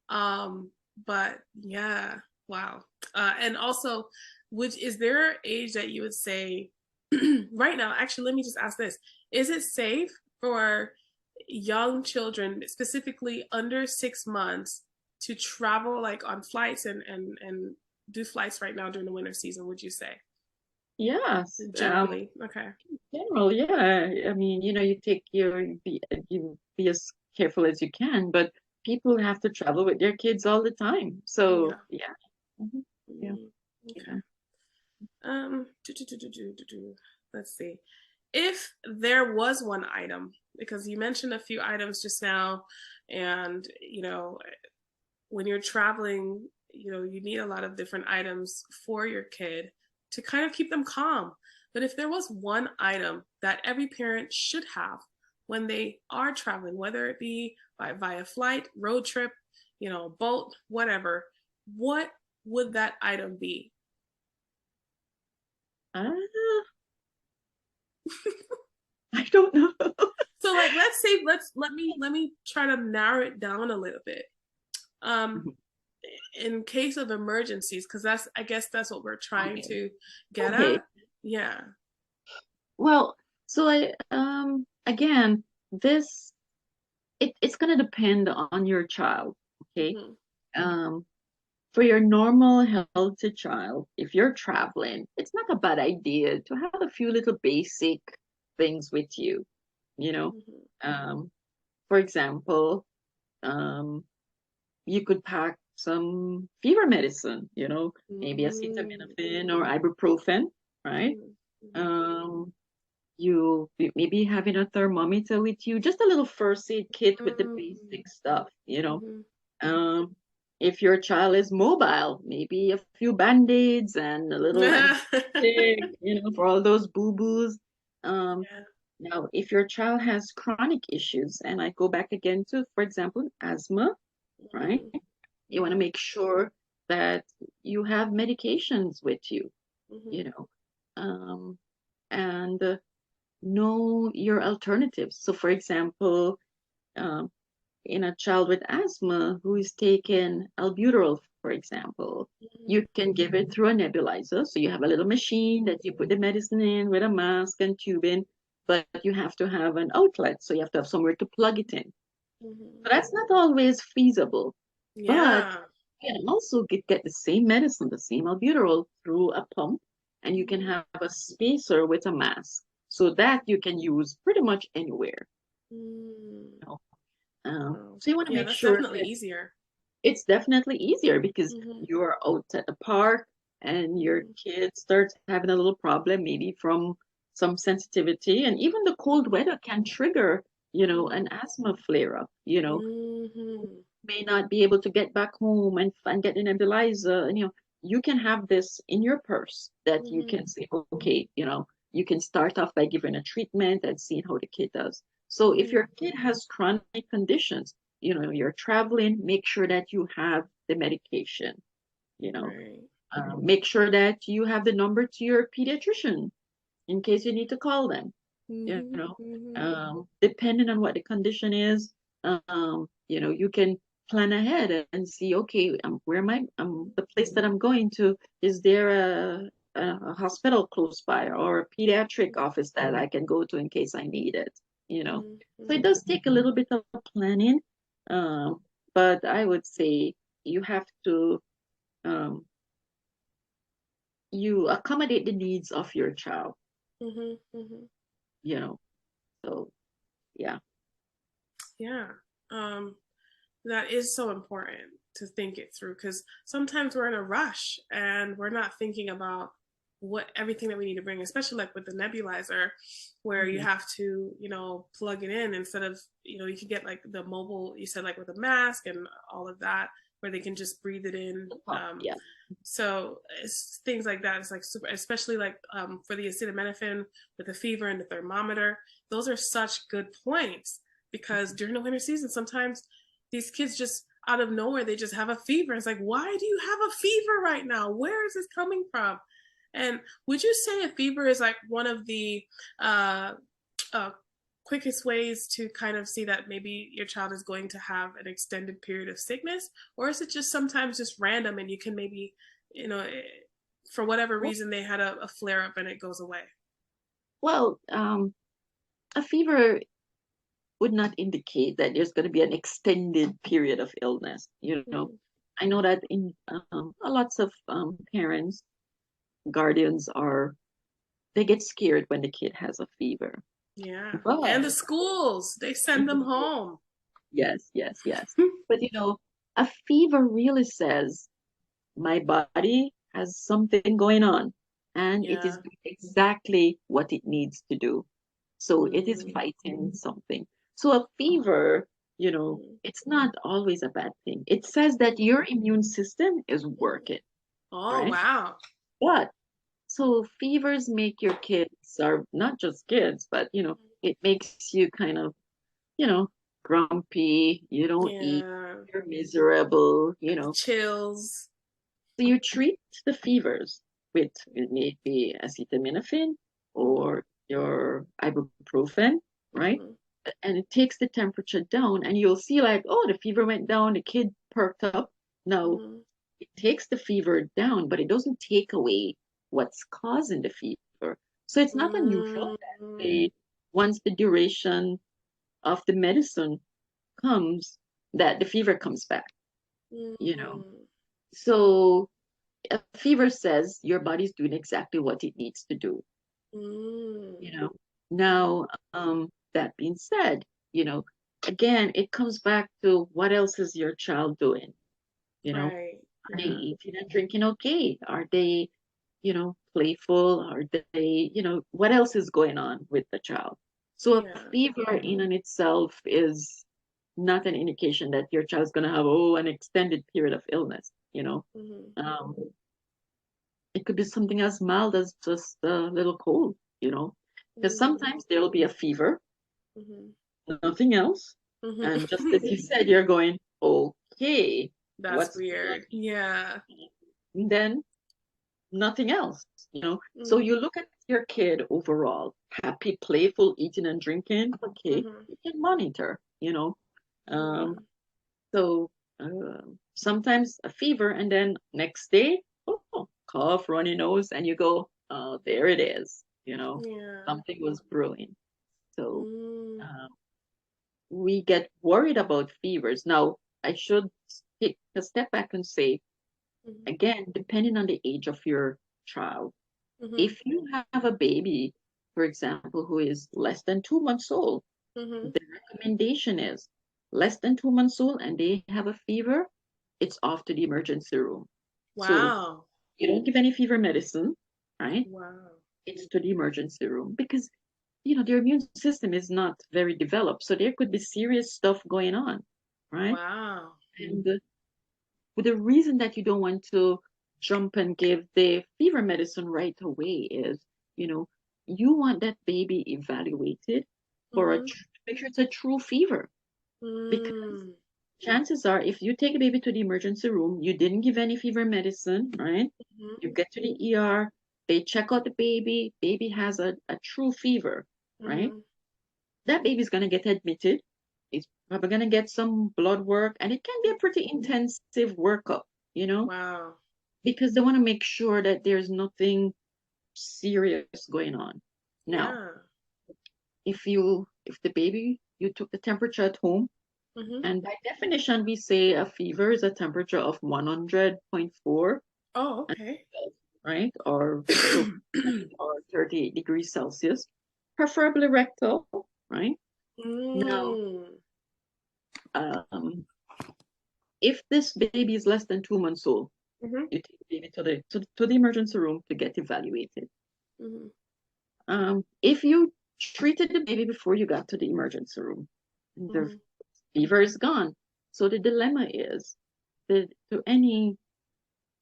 Speaker 1: Um, but yeah, wow. And also, which is there an age that you would say right now? Actually, let me just ask this: is it safe for young children, specifically under 6 months, to travel like on flights and do flights right now during the winter season? Would you say
Speaker 2: yes.
Speaker 1: generally? Okay.
Speaker 2: General, yeah. I mean, you be as careful as you can, but people have to travel with their kids all the time. So
Speaker 1: Yeah.
Speaker 2: yeah. Mhm. Yeah.
Speaker 1: Mm, okay.
Speaker 2: Yeah.
Speaker 1: Let's see. If there was one item, because you mentioned a few items just now, and when you're traveling, you need a lot of different items for your kid to kind of keep them calm. But if there was one item that every parent should have when they are traveling, whether it be via flight, road trip, boat, whatever, what would that item be?
Speaker 2: Uh, I don't know.
Speaker 1: So like let's say let me try to narrow it down a little bit. Um in case of emergencies, because I guess that's what we're trying
Speaker 2: Okay.
Speaker 1: to get
Speaker 2: Okay.
Speaker 1: at. Yeah.
Speaker 2: Well, so I again, this it's gonna depend on your child. Okay.
Speaker 1: Hmm.
Speaker 2: Um, for your normal healthy child, if you're traveling, it's not a bad idea to have a few little basic things with you, you know.
Speaker 1: Mhm.
Speaker 2: Um, for example, um, you could pack some fever medicine, maybe
Speaker 1: Mhm.
Speaker 2: acetaminophen or ibuprofen, right?
Speaker 1: Mhm. Mhm.
Speaker 2: Um, you maybe having a thermometer with you, just a little first aid kit with the
Speaker 1: Mhm.
Speaker 2: basic stuff.
Speaker 1: Mhm.
Speaker 2: Um, if your child is mobile, maybe a few band-aids and a little antiseptic, for all those boo-boos. Um,
Speaker 1: Yeah.
Speaker 2: Now, if your child has chronic issues, and I go back again to, for example, asthma, right?
Speaker 1: Mhm.
Speaker 2: You want to
Speaker 1: Mhm.
Speaker 2: make sure that you have medications with you, you
Speaker 1: Mhm.
Speaker 2: know, um, and know your alternatives. So, for example, um, in a child with asthma who is taking albuterol, for example, you
Speaker 1: Mhm.
Speaker 2: can give it through a nebulizer. So you have a little machine that you put the medicine in with a mask and tube in, but you have to have an outlet. So you have to have somewhere to plug it in.
Speaker 1: Mhm.
Speaker 2: So that's not always feasible, but
Speaker 1: Yeah.
Speaker 2: you can also get the same medicine, the same albuterol through a pump, and you can
Speaker 1: Mhm.
Speaker 2: have a spacer with a mask so that you can use pretty much anywhere.
Speaker 1: Mm.
Speaker 2: You know?
Speaker 1: Oh.
Speaker 2: So you want to
Speaker 1: Yeah,
Speaker 2: make
Speaker 1: that's
Speaker 2: sure
Speaker 1: definitely
Speaker 2: that
Speaker 1: easier.
Speaker 2: it's definitely easier because
Speaker 1: Mhm.
Speaker 2: you're out at the park and your
Speaker 1: Mhm.
Speaker 2: kid starts having a little problem, maybe from some sensitivity, and even the cold weather can trigger,
Speaker 1: Mhm.
Speaker 2: an asthma flare up.
Speaker 1: Mhm.
Speaker 2: May not be able to get back home and get an nebulizer, and you can have this in your purse that you
Speaker 1: Mhm.
Speaker 2: can say, okay, you can start off by giving a treatment and seeing how the kid does. So if
Speaker 1: Mhm.
Speaker 2: your kid has chronic conditions, you're traveling, make sure that you have the medication, you know.
Speaker 1: Right.
Speaker 2: Make sure that you have the number to your pediatrician in case you need to call them. You
Speaker 1: Mhm.
Speaker 2: know,
Speaker 1: Mhm.
Speaker 2: Depending on what the condition is, you can plan ahead and see, okay, where am I? The place that I'm going to, is there a hospital close by or a pediatric office that I can go to in case I need it?
Speaker 1: Mhm.
Speaker 2: So it
Speaker 1: Mhm.
Speaker 2: does take a little bit of planning, um, but I would say you have to um, you accommodate the needs of your child,
Speaker 1: Mhm. Mhm.
Speaker 2: you know. So yeah.
Speaker 1: Yeah. Um, that is so important to think it through because sometimes we're in a rush and we're not thinking about what everything that we need to bring, especially like with the nebulizer, where you
Speaker 2: Mhm.
Speaker 1: have to, plug it in instead of, you can get like the mobile, you said like with a mask and all of that, where they can just breathe it in.
Speaker 2: Yeah.
Speaker 1: So it's things like that. It's like super, especially like for the acetaminophen with the fever and the thermometer. Those are such good points because during the winter season, sometimes these kids just out of nowhere they just have a fever. It's like, why do you have a fever right now? Where is this coming from? And would you say a fever is like one of the uh, uh, quickest ways to kind of see that maybe your child is going to have an extended period of sickness, or is it just sometimes just random and you can maybe, you know, for whatever
Speaker 2: Well,
Speaker 1: reason they had a flare up and it goes away?
Speaker 2: well, a fever would not indicate that there's going to be an extended period of illness.
Speaker 1: Mm-hmm.
Speaker 2: I know that in lots of parents, guardians they get scared when the kid has a fever.
Speaker 1: Yeah, and the
Speaker 2: But
Speaker 1: schools they send
Speaker 2: in the
Speaker 1: them
Speaker 2: school,
Speaker 1: home.
Speaker 2: yes, yes, yes. But a fever really says my body has something going on, and it is
Speaker 1: Yeah.
Speaker 2: doing exactly what it needs to do. So it is
Speaker 1: Mm-hmm.
Speaker 2: fighting something. So a fever, it's not always a bad thing. It says that your immune system is working,
Speaker 1: Oh
Speaker 2: right?
Speaker 1: wow.
Speaker 2: But so fevers make your kids, or not just kids, but it makes you kind of, you know, grumpy, you don't eat,
Speaker 1: Yeah.
Speaker 2: you're miserable,
Speaker 1: The chills.
Speaker 2: So you treat the fevers with maybe acetaminophen
Speaker 1: Mm-hmm.
Speaker 2: or your ibuprofen, right?
Speaker 1: Mm-hmm.
Speaker 2: And it takes the temperature down, and you'll see like, oh, the fever went down, the kid perked up. No,
Speaker 1: Mm-hmm.
Speaker 2: it takes the fever down, but it doesn't take away what's causing the fever. So it's not unusual that
Speaker 1: Mm-hmm.
Speaker 2: once the duration of the medicine comes, that the fever comes back, you know.
Speaker 1: Mm-hmm.
Speaker 2: So a fever says your body's doing exactly what it needs to do,
Speaker 1: Mm.
Speaker 2: you know.
Speaker 1: Mm-hmm.
Speaker 2: Now, that being said, you know, again, it comes back to what else is your child doing? You know,
Speaker 1: Right.
Speaker 2: are they
Speaker 1: Yeah.
Speaker 2: eating and drinking okay? Are they, playful? Are they, what else is going on with the child? So a
Speaker 1: Yeah.
Speaker 2: fever in and itself is not an indication that your child's going to have, an extended period of illness, you know.
Speaker 1: Mm-hmm.
Speaker 2: Um, it could be something as mild as just a little cold, you know, because
Speaker 1: Mm.
Speaker 2: sometimes there'll be a fever,
Speaker 1: Mm-hmm.
Speaker 2: nothing else. And just as
Speaker 1: Mm-hmm.
Speaker 2: you said, you're going, okay,
Speaker 1: That's
Speaker 2: what's going on?
Speaker 1: weird. Yeah.
Speaker 2: And then nothing else, you know. So
Speaker 1: Mm-hmm.
Speaker 2: you look at your kid overall, happy, playful, eating and drinking, okay,
Speaker 1: Mm-hmm.
Speaker 2: you can monitor, you know. Um,
Speaker 1: Mm-hmm.
Speaker 2: so sometimes a fever, and then next day, cough, runny nose, and you go, oh, there it is,
Speaker 1: Yeah.
Speaker 2: something was brewing. So
Speaker 1: Mm.
Speaker 2: um, we get worried about fevers. Now, I should take a step back and say,
Speaker 1: Mm-hmm.
Speaker 2: again, depending on the age of your child,
Speaker 1: Mm-hmm.
Speaker 2: if you have a baby, for example, who is less than 2 months old,
Speaker 1: Mm-hmm.
Speaker 2: the recommendation is less than 2 months old and they have a fever, it's off to the emergency room. So
Speaker 1: Wow.
Speaker 2: you don't give any fever medicine, right?
Speaker 1: Wow.
Speaker 2: It's to the emergency room because their immune system is not very developed, so there could be serious stuff going on, right?
Speaker 1: Wow.
Speaker 2: And the reason that you don't want to jump and give the fever medicine right away is, you know, you want that baby evaluated for
Speaker 1: Mm-hmm.
Speaker 2: to make sure it's a true fever. Because
Speaker 1: Mm.
Speaker 2: chances are, if you take a baby to the emergency room, you didn't give any fever medicine, right?
Speaker 1: Mm-hmm.
Speaker 2: You get to the ER, they check out the baby has a true fever, right?
Speaker 1: Mm-hmm.
Speaker 2: That baby's gonna get admitted. It's probably gonna get some blood work, and it can be a pretty intensive workup, you know,
Speaker 1: Wow.
Speaker 2: because they want to make sure that there's nothing serious going on. Now,
Speaker 1: Yeah.
Speaker 2: if the baby, you took the temperature at home,
Speaker 1: Mm-hmm.
Speaker 2: and by definition, we say a fever is a temperature of 100.4,
Speaker 1: Oh, okay.
Speaker 2: right? Or so, or 38 degrees Celsius, preferably rectal, right? Now,
Speaker 1: Mm.
Speaker 2: um, if this baby is less than 2 months old,
Speaker 1: Mm-hmm.
Speaker 2: you take the baby to the emergency room to get evaluated.
Speaker 1: Mm-hmm.
Speaker 2: If you treated the baby before you got to the emergency room, the
Speaker 1: Mm-hmm.
Speaker 2: fever is gone. So the dilemma is that to any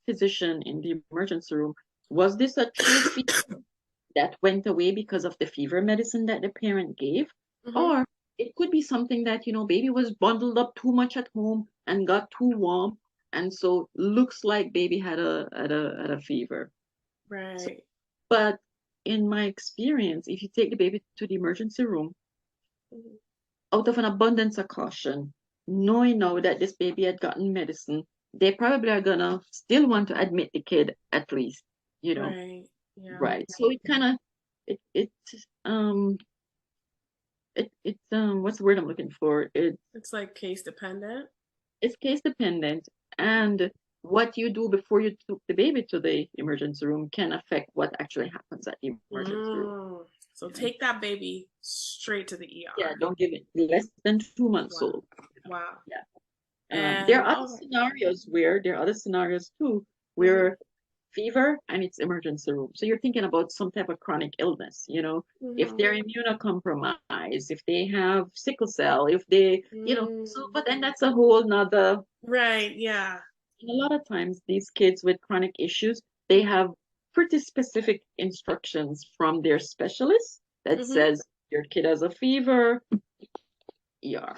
Speaker 2: physician in the emergency room, was this a true fever that went away because of the fever medicine that the parent gave?
Speaker 1: Mm-hmm.
Speaker 2: Or it could be something that, baby was bundled up too much at home and got too warm. And so looks like baby had a fever. So,
Speaker 1: Right.
Speaker 2: but in my experience, if you take the baby to the emergency room,
Speaker 1: Mm-hmm.
Speaker 2: out of an abundance of caution, knowing now that this baby had gotten medicine, they probably are gonna still want to admit the kid at least, you know.
Speaker 1: Right. Yeah.
Speaker 2: Right. So it kind of it um what's the word I'm looking for?
Speaker 1: It's like case dependent.
Speaker 2: It's case dependent, and what you do before you took the baby to the emergency room can affect what actually happens at the emergency room.
Speaker 1: Mm. So
Speaker 2: You know?
Speaker 1: take that baby straight to the
Speaker 2: Yeah,
Speaker 1: ER.
Speaker 2: don't give it less than 2 months
Speaker 1: Wow.
Speaker 2: old.
Speaker 1: Wow.
Speaker 2: Yeah. There
Speaker 1: And
Speaker 2: are other
Speaker 1: oh.
Speaker 2: scenarios where there are other scenarios too
Speaker 1: Mm-hmm.
Speaker 2: where fever and it's emergency room. So you're thinking about some type of chronic illness, if
Speaker 1: Mm-hmm.
Speaker 2: they're immunocompromised, if they have sickle cell, if they, so
Speaker 1: Mm.
Speaker 2: but then that's a whole nother.
Speaker 1: Right. Yeah.
Speaker 2: A lot of times these kids with chronic issues, they have pretty specific instructions from their specialist that
Speaker 1: Mm-hmm.
Speaker 2: says your kid has a fever, ER,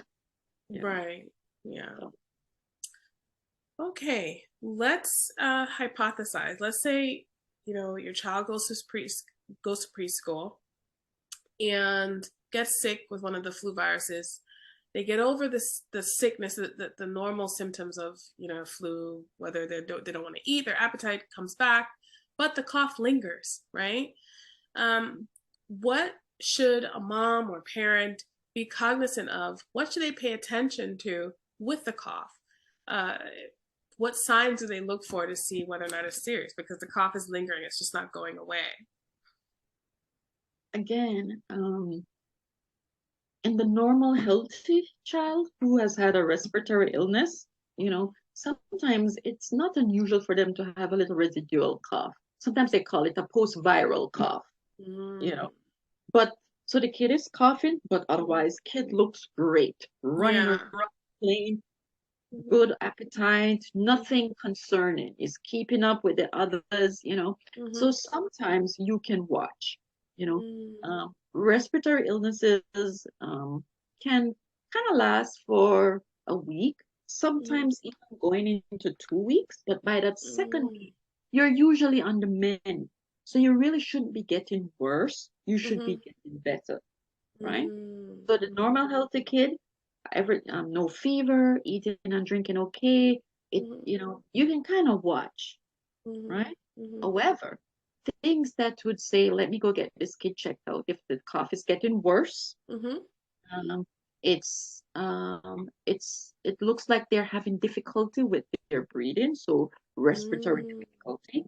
Speaker 2: you know.
Speaker 1: Right. Yeah.
Speaker 2: So
Speaker 1: Okay. Let's hypothesize. Let's say, your child goes to preschool and gets sick with one of the flu viruses. They get over the sickness, the normal symptoms of flu, whether they don't want to eat, their appetite comes back, but the cough lingers, right? Um, what should a mom or parent be cognizant of? What should they pay attention to with the cough? Uh, what signs do they look for to see whether or not it's serious? Because the cough is lingering, it's just not going away.
Speaker 2: Again, in the normal healthy child who has had a respiratory illness, sometimes it's not unusual for them to have a little residual cough. Sometimes they call it a post-viral cough, you know.
Speaker 1: Mm.
Speaker 2: But so the kid is coughing, but otherwise kid looks great, running
Speaker 1: Yeah.
Speaker 2: around, playing,
Speaker 1: Mm-hmm.
Speaker 2: good appetite, nothing concerning, is keeping up with the others.
Speaker 1: Mm-hmm.
Speaker 2: So sometimes you can watch, you know.
Speaker 1: Mm-hmm.
Speaker 2: Respiratory illnesses can kind of last for a week, sometimes even going into 2 weeks, but by that second
Speaker 1: Mm-hmm.
Speaker 2: week, you're usually on the mend. So you really shouldn't be getting worse. You should
Speaker 1: Mm-hmm.
Speaker 2: be getting better, right?
Speaker 1: Mm-hmm.
Speaker 2: So the normal healthy kid, no fever, eating and drinking okay.
Speaker 1: Mm-hmm.
Speaker 2: You can kind of watch,
Speaker 1: Mm-hmm.
Speaker 2: right?
Speaker 1: Mm-hmm.
Speaker 2: However, things that would say, let me go get this kid checked out. If the cough is getting worse,
Speaker 1: Mm-hmm.
Speaker 2: um, it looks like they're having difficulty with their breathing, so respiratory
Speaker 1: Mm-hmm.
Speaker 2: difficulty.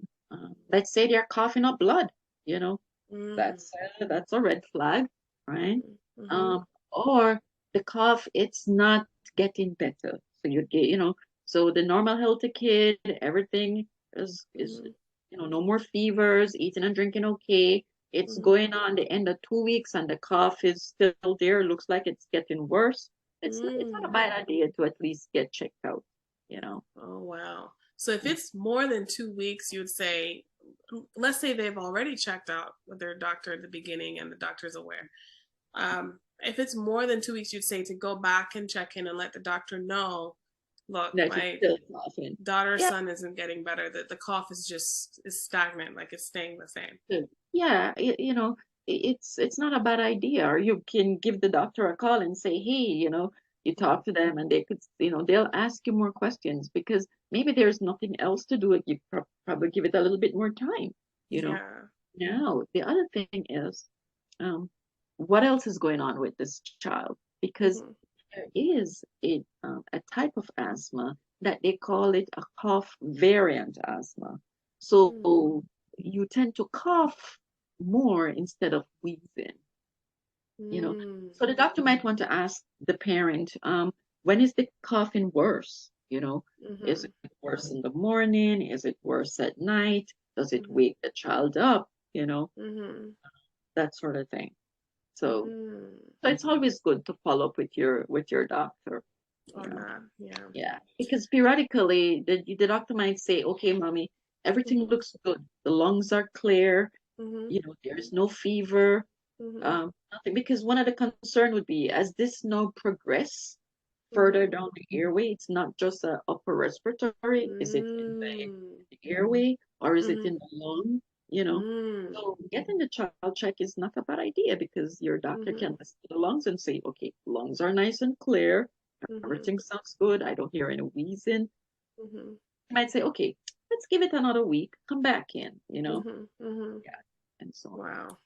Speaker 2: Let's say they're coughing up blood, you know,
Speaker 1: Mm-hmm.
Speaker 2: that's a red flag, right?
Speaker 1: Mm-hmm.
Speaker 2: Or the cough, it's not getting better. So you get, so the normal healthy kid, everything is
Speaker 1: Mm-hmm.
Speaker 2: no more fevers, eating and drinking okay. It's
Speaker 1: Mm-hmm.
Speaker 2: going on the end of 2 weeks and the cough is still there. Looks like it's getting worse. It's not a
Speaker 1: Mm.
Speaker 2: bad idea to at least get checked out, you know.
Speaker 1: Oh, wow. So if it's more than 2 weeks, you'd say, let's say they've already checked out with their doctor at the beginning and the doctor's aware. If it's more than 2 weeks, you'd say to go back and check in and let the doctor know, look,
Speaker 2: That is
Speaker 1: my
Speaker 2: still coughing.
Speaker 1: daughter
Speaker 2: Yeah,
Speaker 1: son isn't getting better. That the cough is just is stagnant, like it's staying the same.
Speaker 2: good. Yeah, it's not a bad idea. Or you can give the doctor a call and say, hey, you talk to them and they could, they'll ask you more questions because maybe there's nothing else to do. You probably give it a little bit more time, you know.
Speaker 1: Yeah.
Speaker 2: Now, the other thing is, um, what else is going on with this child? Because
Speaker 1: Mm-hmm.
Speaker 2: there is a type of asthma that they call it a cough variant asthma. So you tend to cough more instead of wheezing.
Speaker 1: Mm-hmm.
Speaker 2: So the doctor might want to ask the parent, when is the coughing worse? Is
Speaker 1: Mm-hmm.
Speaker 2: it worse in the morning? Is it worse at night? Does it
Speaker 1: Mm-hmm.
Speaker 2: wake the child up?
Speaker 1: Mm-hmm.
Speaker 2: That sort of thing. So,
Speaker 1: Mm-hmm.
Speaker 2: so it's always good to follow up with your doctor. You
Speaker 1: On
Speaker 2: know,
Speaker 1: that. Yeah.
Speaker 2: yeah, because periodically the doctor might say, "Okay, mommy, everything
Speaker 1: Mm-hmm.
Speaker 2: looks good. The lungs are clear.
Speaker 1: Mm-hmm.
Speaker 2: There is no fever,
Speaker 1: Mm-hmm.
Speaker 2: nothing." Because one of the concern would be as this now progress further
Speaker 1: Mm-hmm.
Speaker 2: down the airway, it's not just a upper respiratory. Is it in
Speaker 1: Mm-hmm.
Speaker 2: the airway or is it
Speaker 1: Mm-hmm.
Speaker 2: in the lung? You know,
Speaker 1: Mm-hmm.
Speaker 2: so getting the child check is not a bad idea because your doctor
Speaker 1: Mm-hmm.
Speaker 2: can listen to the lungs and say, okay, lungs are nice and clear.
Speaker 1: Mm-hmm.
Speaker 2: Everything sounds good. I don't hear any wheezing.
Speaker 1: Mm-hmm.
Speaker 2: You might say, okay, let's give it another week. Come back in.
Speaker 1: Mm-hmm. Mm-hmm.
Speaker 2: Yeah, and so on.
Speaker 1: Wow.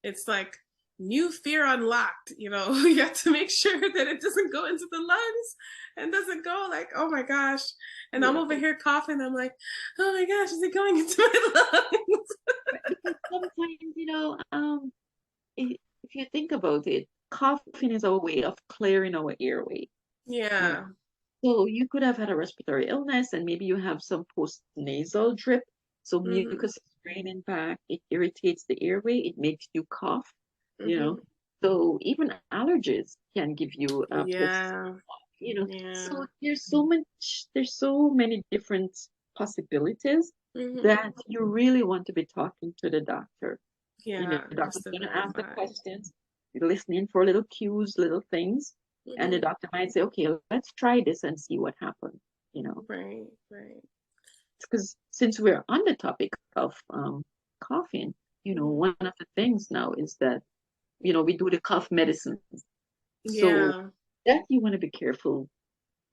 Speaker 1: It's like new fear unlocked, you have to make sure that it doesn't go into the lungs and doesn't go like, oh my gosh. And I'm over
Speaker 2: Right.
Speaker 1: here coughing. I'm like, oh my gosh, is it going into my lungs?
Speaker 2: Right. Because sometimes, if you think about it, coughing is our way of clearing our airway. You know,
Speaker 1: Yeah.
Speaker 2: so you could have had a respiratory illness and maybe you have some post-nasal drip. So
Speaker 1: Mm-hmm.
Speaker 2: mucus is draining back, it irritates the airway, it makes you cough, you know.
Speaker 1: Mm-hmm.
Speaker 2: So even allergies can give you a post,
Speaker 1: Yeah.
Speaker 2: So
Speaker 1: Yeah.
Speaker 2: there's so many different possibilities
Speaker 1: Mm-hmm.
Speaker 2: that you really want to be talking to the doctor.
Speaker 1: Yeah.
Speaker 2: The
Speaker 1: Just
Speaker 2: doctor's
Speaker 1: to
Speaker 2: going to ask the
Speaker 1: verify.
Speaker 2: questions, you're listening for little cues, little things, and the
Speaker 1: Mm-hmm.
Speaker 2: doctor might say, okay, let's try this and see what happens.
Speaker 1: Right. Right.
Speaker 2: Because since we're on the topic of coughing,
Speaker 1: Mm-hmm.
Speaker 2: one of the things now is that, we do the cough medicine. So
Speaker 1: Yeah.
Speaker 2: that you want to be careful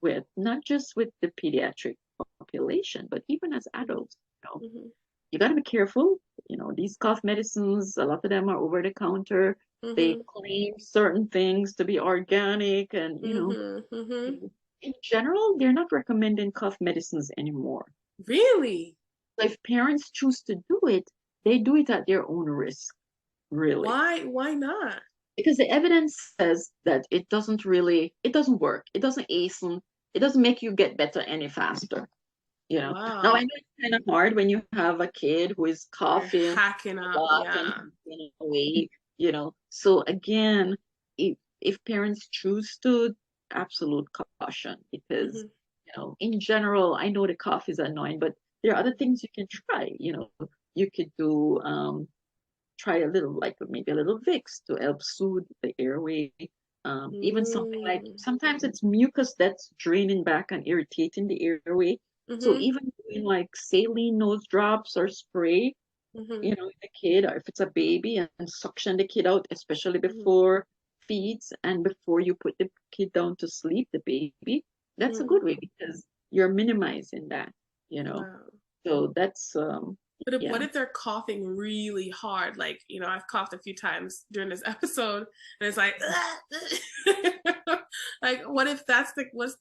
Speaker 2: with, not just with the pediatric population, but even as adults.
Speaker 1: Mm-hmm.
Speaker 2: You got to be careful. These cough medicines, a lot of them are over the counter. They
Speaker 1: Mm-hmm.
Speaker 2: claim certain things to be organic and,
Speaker 1: Mm-hmm. Mm-hmm.
Speaker 2: In general, they're not recommending cough medicines anymore.
Speaker 1: Really?
Speaker 2: So if parents choose to do it, they do it at their own risk, really.
Speaker 1: Why? Why not?
Speaker 2: Because the evidence says that it doesn't work. It doesn't hasten, it doesn't make you get better any faster. You know. Now I
Speaker 1: Wow.
Speaker 2: know it's kind of hard when you have a kid who is
Speaker 1: They're
Speaker 2: coughing
Speaker 1: hacking
Speaker 2: a
Speaker 1: up.
Speaker 2: lot and
Speaker 1: Yeah.
Speaker 2: hacking away, So again, if parents choose to, absolute caution because,
Speaker 1: Hmm.
Speaker 2: in general, I know the cough is annoying, but there are other things you can try. You could do try a little, like maybe a little Vicks to help soothe the airway. Even something like
Speaker 1: Mm.
Speaker 2: sometimes it's mucus that's draining back and irritating the airway. So
Speaker 1: Hmm.
Speaker 2: even doing like saline nose drops or spray,
Speaker 1: Hmm.
Speaker 2: the kid, or if it's a baby, and suction the kid out, especially
Speaker 1: Hmm.
Speaker 2: before feeds and before you put the kid down to sleep, the baby, that's a
Speaker 1: Hmm.
Speaker 2: good way because you're minimizing that, you know.
Speaker 1: Wow.
Speaker 2: So that's
Speaker 1: What
Speaker 2: yeah.
Speaker 1: if they're coughing really hard? Like, I've coughed a few times during this episode, and it's like, like, what if that's the what's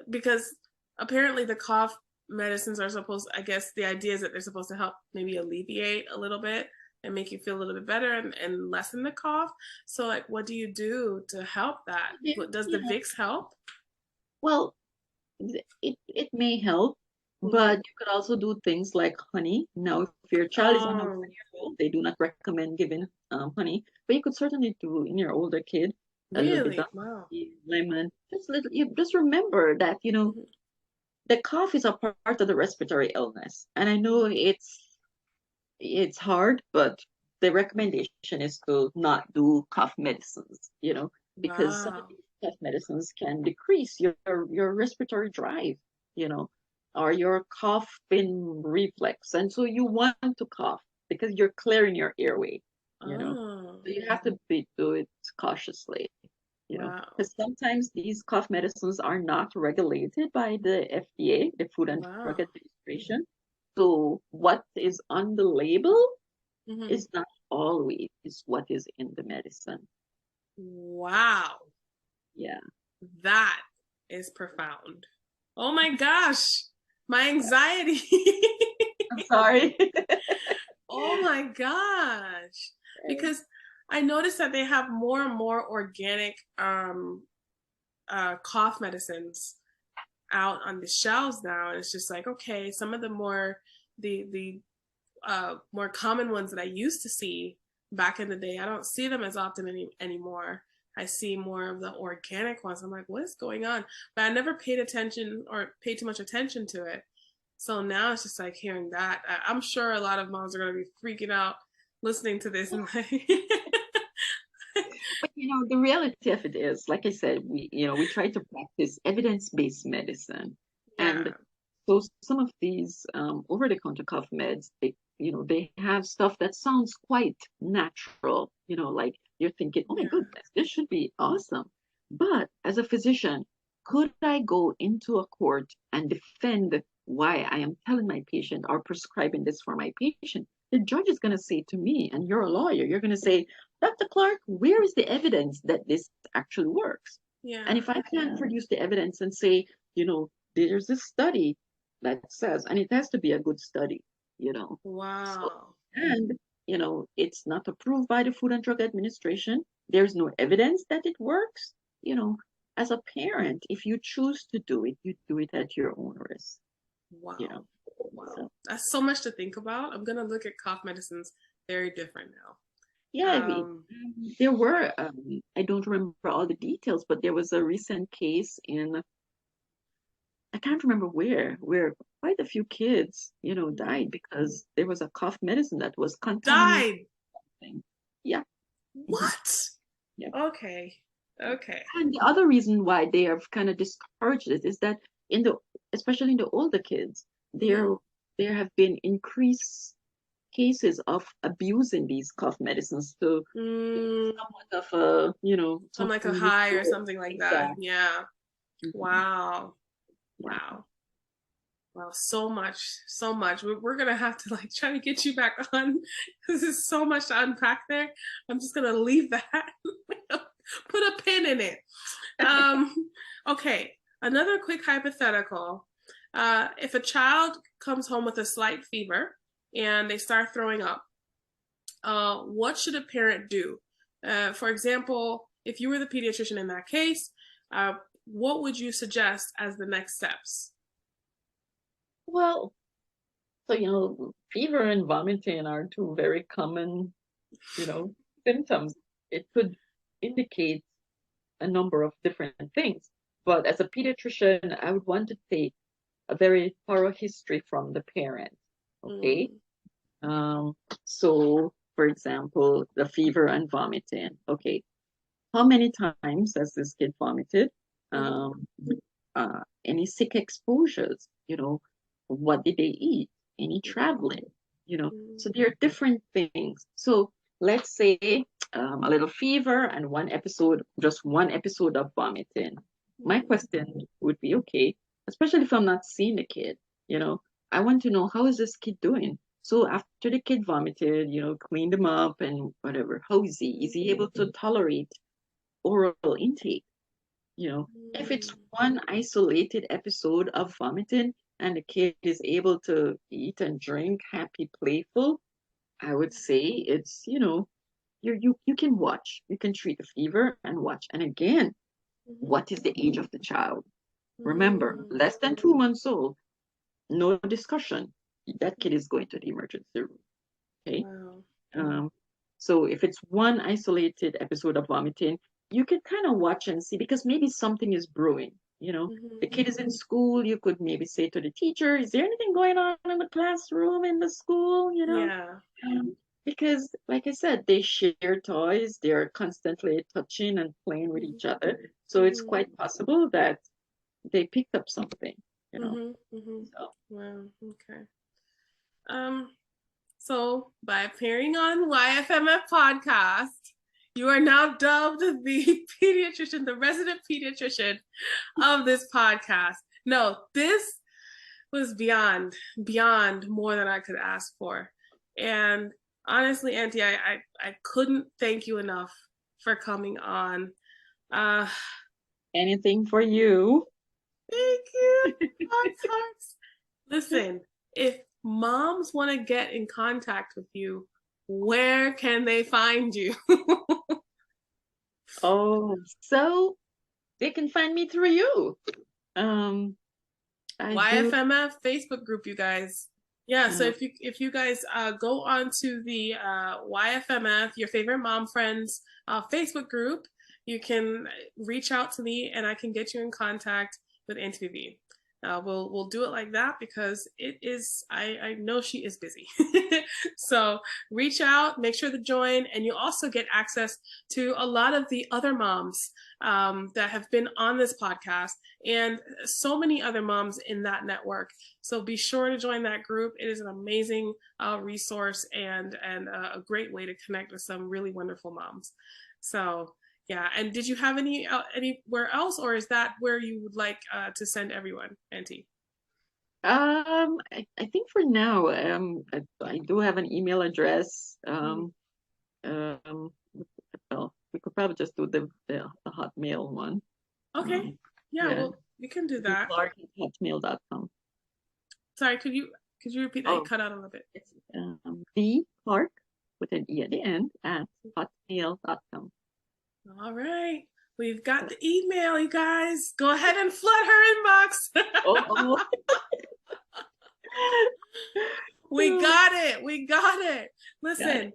Speaker 1: because apparently the cough medicines are supposed, I guess the idea is that they're supposed to help maybe alleviate a little bit and make you feel a little bit better and lessen the cough. So, like, what do you do to help that? Does the
Speaker 2: Yeah.
Speaker 1: Vicks help?
Speaker 2: Well, it may help, but
Speaker 1: Mm-hmm.
Speaker 2: you could also do things like honey. Now, if your child is under
Speaker 1: Oh,
Speaker 2: 1 year old, they do not recommend giving honey, but you could certainly do in your older kid a little bit of
Speaker 1: really? Wow.
Speaker 2: honey, lemon, just little. You just remember that
Speaker 1: Mm-hmm.
Speaker 2: the cough is a part of the respiratory illness, and I know it's hard, but the recommendation is to not do cough medicines, because some of
Speaker 1: Wow.
Speaker 2: these cough medicines can decrease your respiratory drive, you know, or your coughing reflex. And so you want to cough because you're clearing your airway, you know.
Speaker 1: Oh,
Speaker 2: So you have to do it cautiously,
Speaker 1: wow.
Speaker 2: because sometimes these cough medicines are not regulated by the FDA, the Food and Drug
Speaker 1: Wow.
Speaker 2: Administration. So what is on the label
Speaker 1: Hmm.
Speaker 2: is not always what is in the medicine.
Speaker 1: Wow.
Speaker 2: Yeah.
Speaker 1: That is profound. Oh my gosh. My anxiety.
Speaker 2: I'm sorry.
Speaker 1: Oh my gosh. Because I noticed that they have more and more organic cough medicines out on the shelves now. And it's just like, okay, some of the more common ones that I used to see back in the day, I don't see them as often anymore. I see more of the organic ones. I'm like, what is going on? But I never paid attention or paid too much attention to it. So now it's just like hearing that. I'm sure a lot of moms are going to be freaking out listening to this and like,
Speaker 2: But the reality of it is, like I said, we try to practice evidence-based medicine. And
Speaker 1: yeah,
Speaker 2: so some of these over-the-counter cough meds, they have stuff that sounds quite natural, like you're thinking, oh my
Speaker 1: yeah,
Speaker 2: goodness, this should be awesome. But as a physician, could I go into a court and defend why I am telling my patient or prescribing this for my patient? The judge is going to say to me, and you're a lawyer, you're going to say, Dr. Clark, where is the evidence that this actually works? And
Speaker 1: yeah.
Speaker 2: if I can't produce the evidence and say, there's this study that says, and it has to be a good study, So,
Speaker 1: Wow.
Speaker 2: and, it's not approved by the Food and Drug Administration. There's no evidence that it works. You know, as a parent, if you choose to do it, you do it at your own risk, you
Speaker 1: Wow.
Speaker 2: know.
Speaker 1: Wow.
Speaker 2: So,
Speaker 1: That's so much to think about. I'm going to look at cough medicines very different now.
Speaker 2: yeah,
Speaker 1: Um,
Speaker 2: there were, I don't remember all the details, but there was a recent case I can't remember where quite a few kids, died because there was a cough medicine that was contaminated.
Speaker 1: died.
Speaker 2: Yeah. Mhm.
Speaker 1: What?
Speaker 2: Yeah.
Speaker 1: Okay. Okay.
Speaker 2: And the other reason why they have kind of discouraged it is that especially in the older kids,
Speaker 1: Hmm.
Speaker 2: there have been increased cases of abusing these cough medicines to
Speaker 1: Mm,
Speaker 2: somewhat of a,
Speaker 1: from
Speaker 2: some
Speaker 1: like a high or
Speaker 2: withdrawal.
Speaker 1: something like that.
Speaker 2: Exactly.
Speaker 1: Yeah.
Speaker 2: Mhm.
Speaker 1: Wow.
Speaker 2: Yeah.
Speaker 1: Wow. Wow. So much. So much. We're going to have to like try to get you back on. This is so much to unpack there. I'm just going to leave that. Put a pin in it. Um, okay. Another quick hypothetical. If a child comes home with a slight fever and they start throwing up, what should a parent do? For example, if you were the pediatrician in that case, what would you suggest as the next steps?
Speaker 2: Well, so, fever and vomiting are two very common, symptoms. It could indicate a number of different things. But as a pediatrician, I would want to take a very thorough history from the parent. Okay. So, for example, the fever and vomiting. Okay. How many times has this kid vomited? Um, any sick exposures? What did they eat? Any traveling? So there are different things. So let's say a little fever and just one episode of vomiting. My question would be, okay, especially if I'm not seeing the kid, I want to know, how is this kid doing? So after the kid vomited, cleaned him up and whatever, how is he? Is he able to tolerate oral intake? If it's one isolated episode of vomiting and the kid is able to eat and drink, happy, playful, I would say it's, you can watch. You can treat the fever and watch. And again, what is the age of the child? Remember, less than 2 months old, no discussion. That kid is going to the emergency room. Okay. Wow. So if it's one isolated episode of vomiting, you can kind of watch and see, because maybe something is brewing. The kid is in school. You could maybe say to the teacher, is there anything going on in the classroom, in the school?
Speaker 1: Yeah.
Speaker 2: Because, like I said, they share toys. They're constantly touching and playing with each other. So it's quite possible that they picked up something. So.
Speaker 1: Wow. Okay. So by appearing on YFMF podcast, you are now dubbed the pediatrician, the resident pediatrician of this podcast. No, this was beyond more than I could ask for. And honestly, Auntie, I couldn't thank you enough for coming on.
Speaker 2: Anything for you.
Speaker 1: Thank you. Hearts. Listen, if moms want to get in contact with you, where can they find you?
Speaker 2: So they can find me through you.
Speaker 1: YFMF Facebook group, you guys. Yeah, so if you guys go on to the YFMF, your favorite mom friends Facebook group, you can reach out to me and I can get you in contact with Auntie Vivi. We'll do it like that because it is, I know she is busy. So reach out, make sure to join, and you also get access to a lot of the other moms that have been on this podcast and so many other moms in that network. So be sure to join that group. It is an amazing resource and a great way to connect with some really wonderful moms. So yeah, and did you have anywhere else, or is that where you would like to send everyone, Auntie?
Speaker 2: I think for now, I do have an email address. Well, we could probably just do the Hotmail one.
Speaker 1: Okay. Yeah, well, we can do that.
Speaker 2: Clark@hotmail.com.
Speaker 1: Sorry, could you repeat that? You cut out a little bit.
Speaker 2: It's V Clark with an E at the end at hotmail.com.
Speaker 1: All right. We've got the email, you guys. Go ahead and flood her inbox. We got it. We got it. Listen,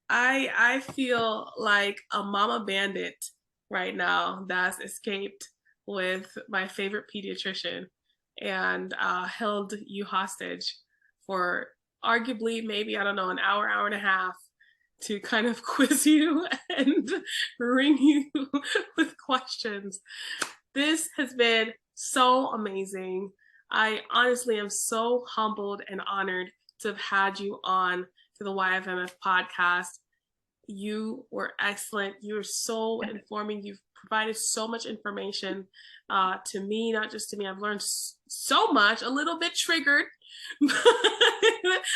Speaker 1: I feel like a mama bandit right now that's escaped with my favorite pediatrician and held you hostage for arguably maybe, I don't know, an hour, hour and a half to kind of quiz you and ring you with questions. This has been so amazing. I honestly am so humbled and honored to have had you on to the YFMF podcast. You were excellent. You were so informing. You've provided so much information to me, not just to me. I've learned so much, a little bit triggered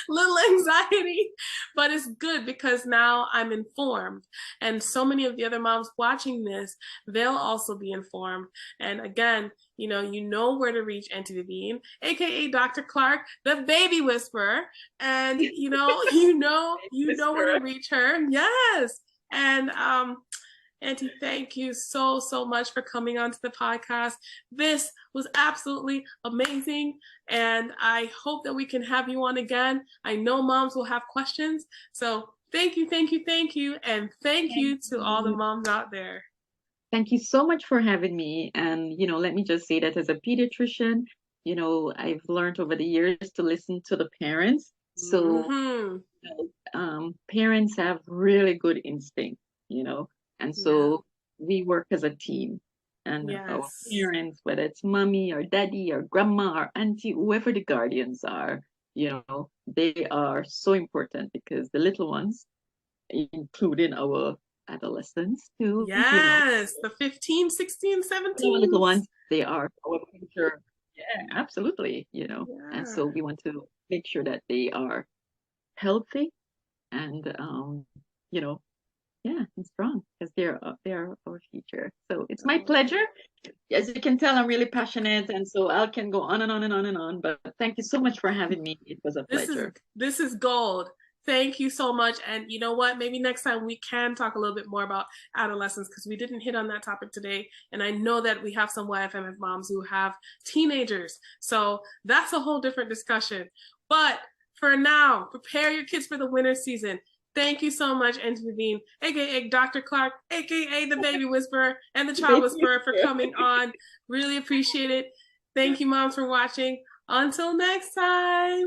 Speaker 1: little anxiety, but it's good because now I'm informed. And so many of the other moms watching this, they'll also be informed. And again, you know where to reach Auntie Vivian, aka Dr. Clark, the baby whisperer. And you know where to reach her. Yes. And Auntie, thank you so much for coming onto the podcast. This was absolutely amazing, and I hope that we can have you on again. I know moms will have questions, so thank you, and thank you to all the moms out there.
Speaker 2: Thank you so much for having me. And, let me just say that as a pediatrician, I've learned over the years to listen to the parents. So, parents have really good instinct, and so we work as a team. And our parents, whether it's mommy or daddy or grandma or auntie, whoever the guardians are, they are so important because the little ones, including our adolescents too,
Speaker 1: Yes, the 15, 16, 17.
Speaker 2: our little ones, they are our future. Yeah, absolutely, and so we want to make sure that they are healthy and and strong because they are our future. So it's my pleasure. As you can tell, I'm really passionate, and so I can go on and on and on and on. But thank you so much for having me. It was a pleasure.
Speaker 1: This is gold. Thank you so much. And you know what? Maybe next time we can talk a little bit more about adolescence because we didn't hit on that topic today. And I know that we have some YFMF moms who have teenagers. So that's a whole different discussion. But for now, prepare your kids for the winter season. Thank you so much, Auntie Vivian, aka Dr. Clark, aka the baby whisperer and the child whisperer for coming on. Really appreciate it. Thank you, moms, for watching. Until next time.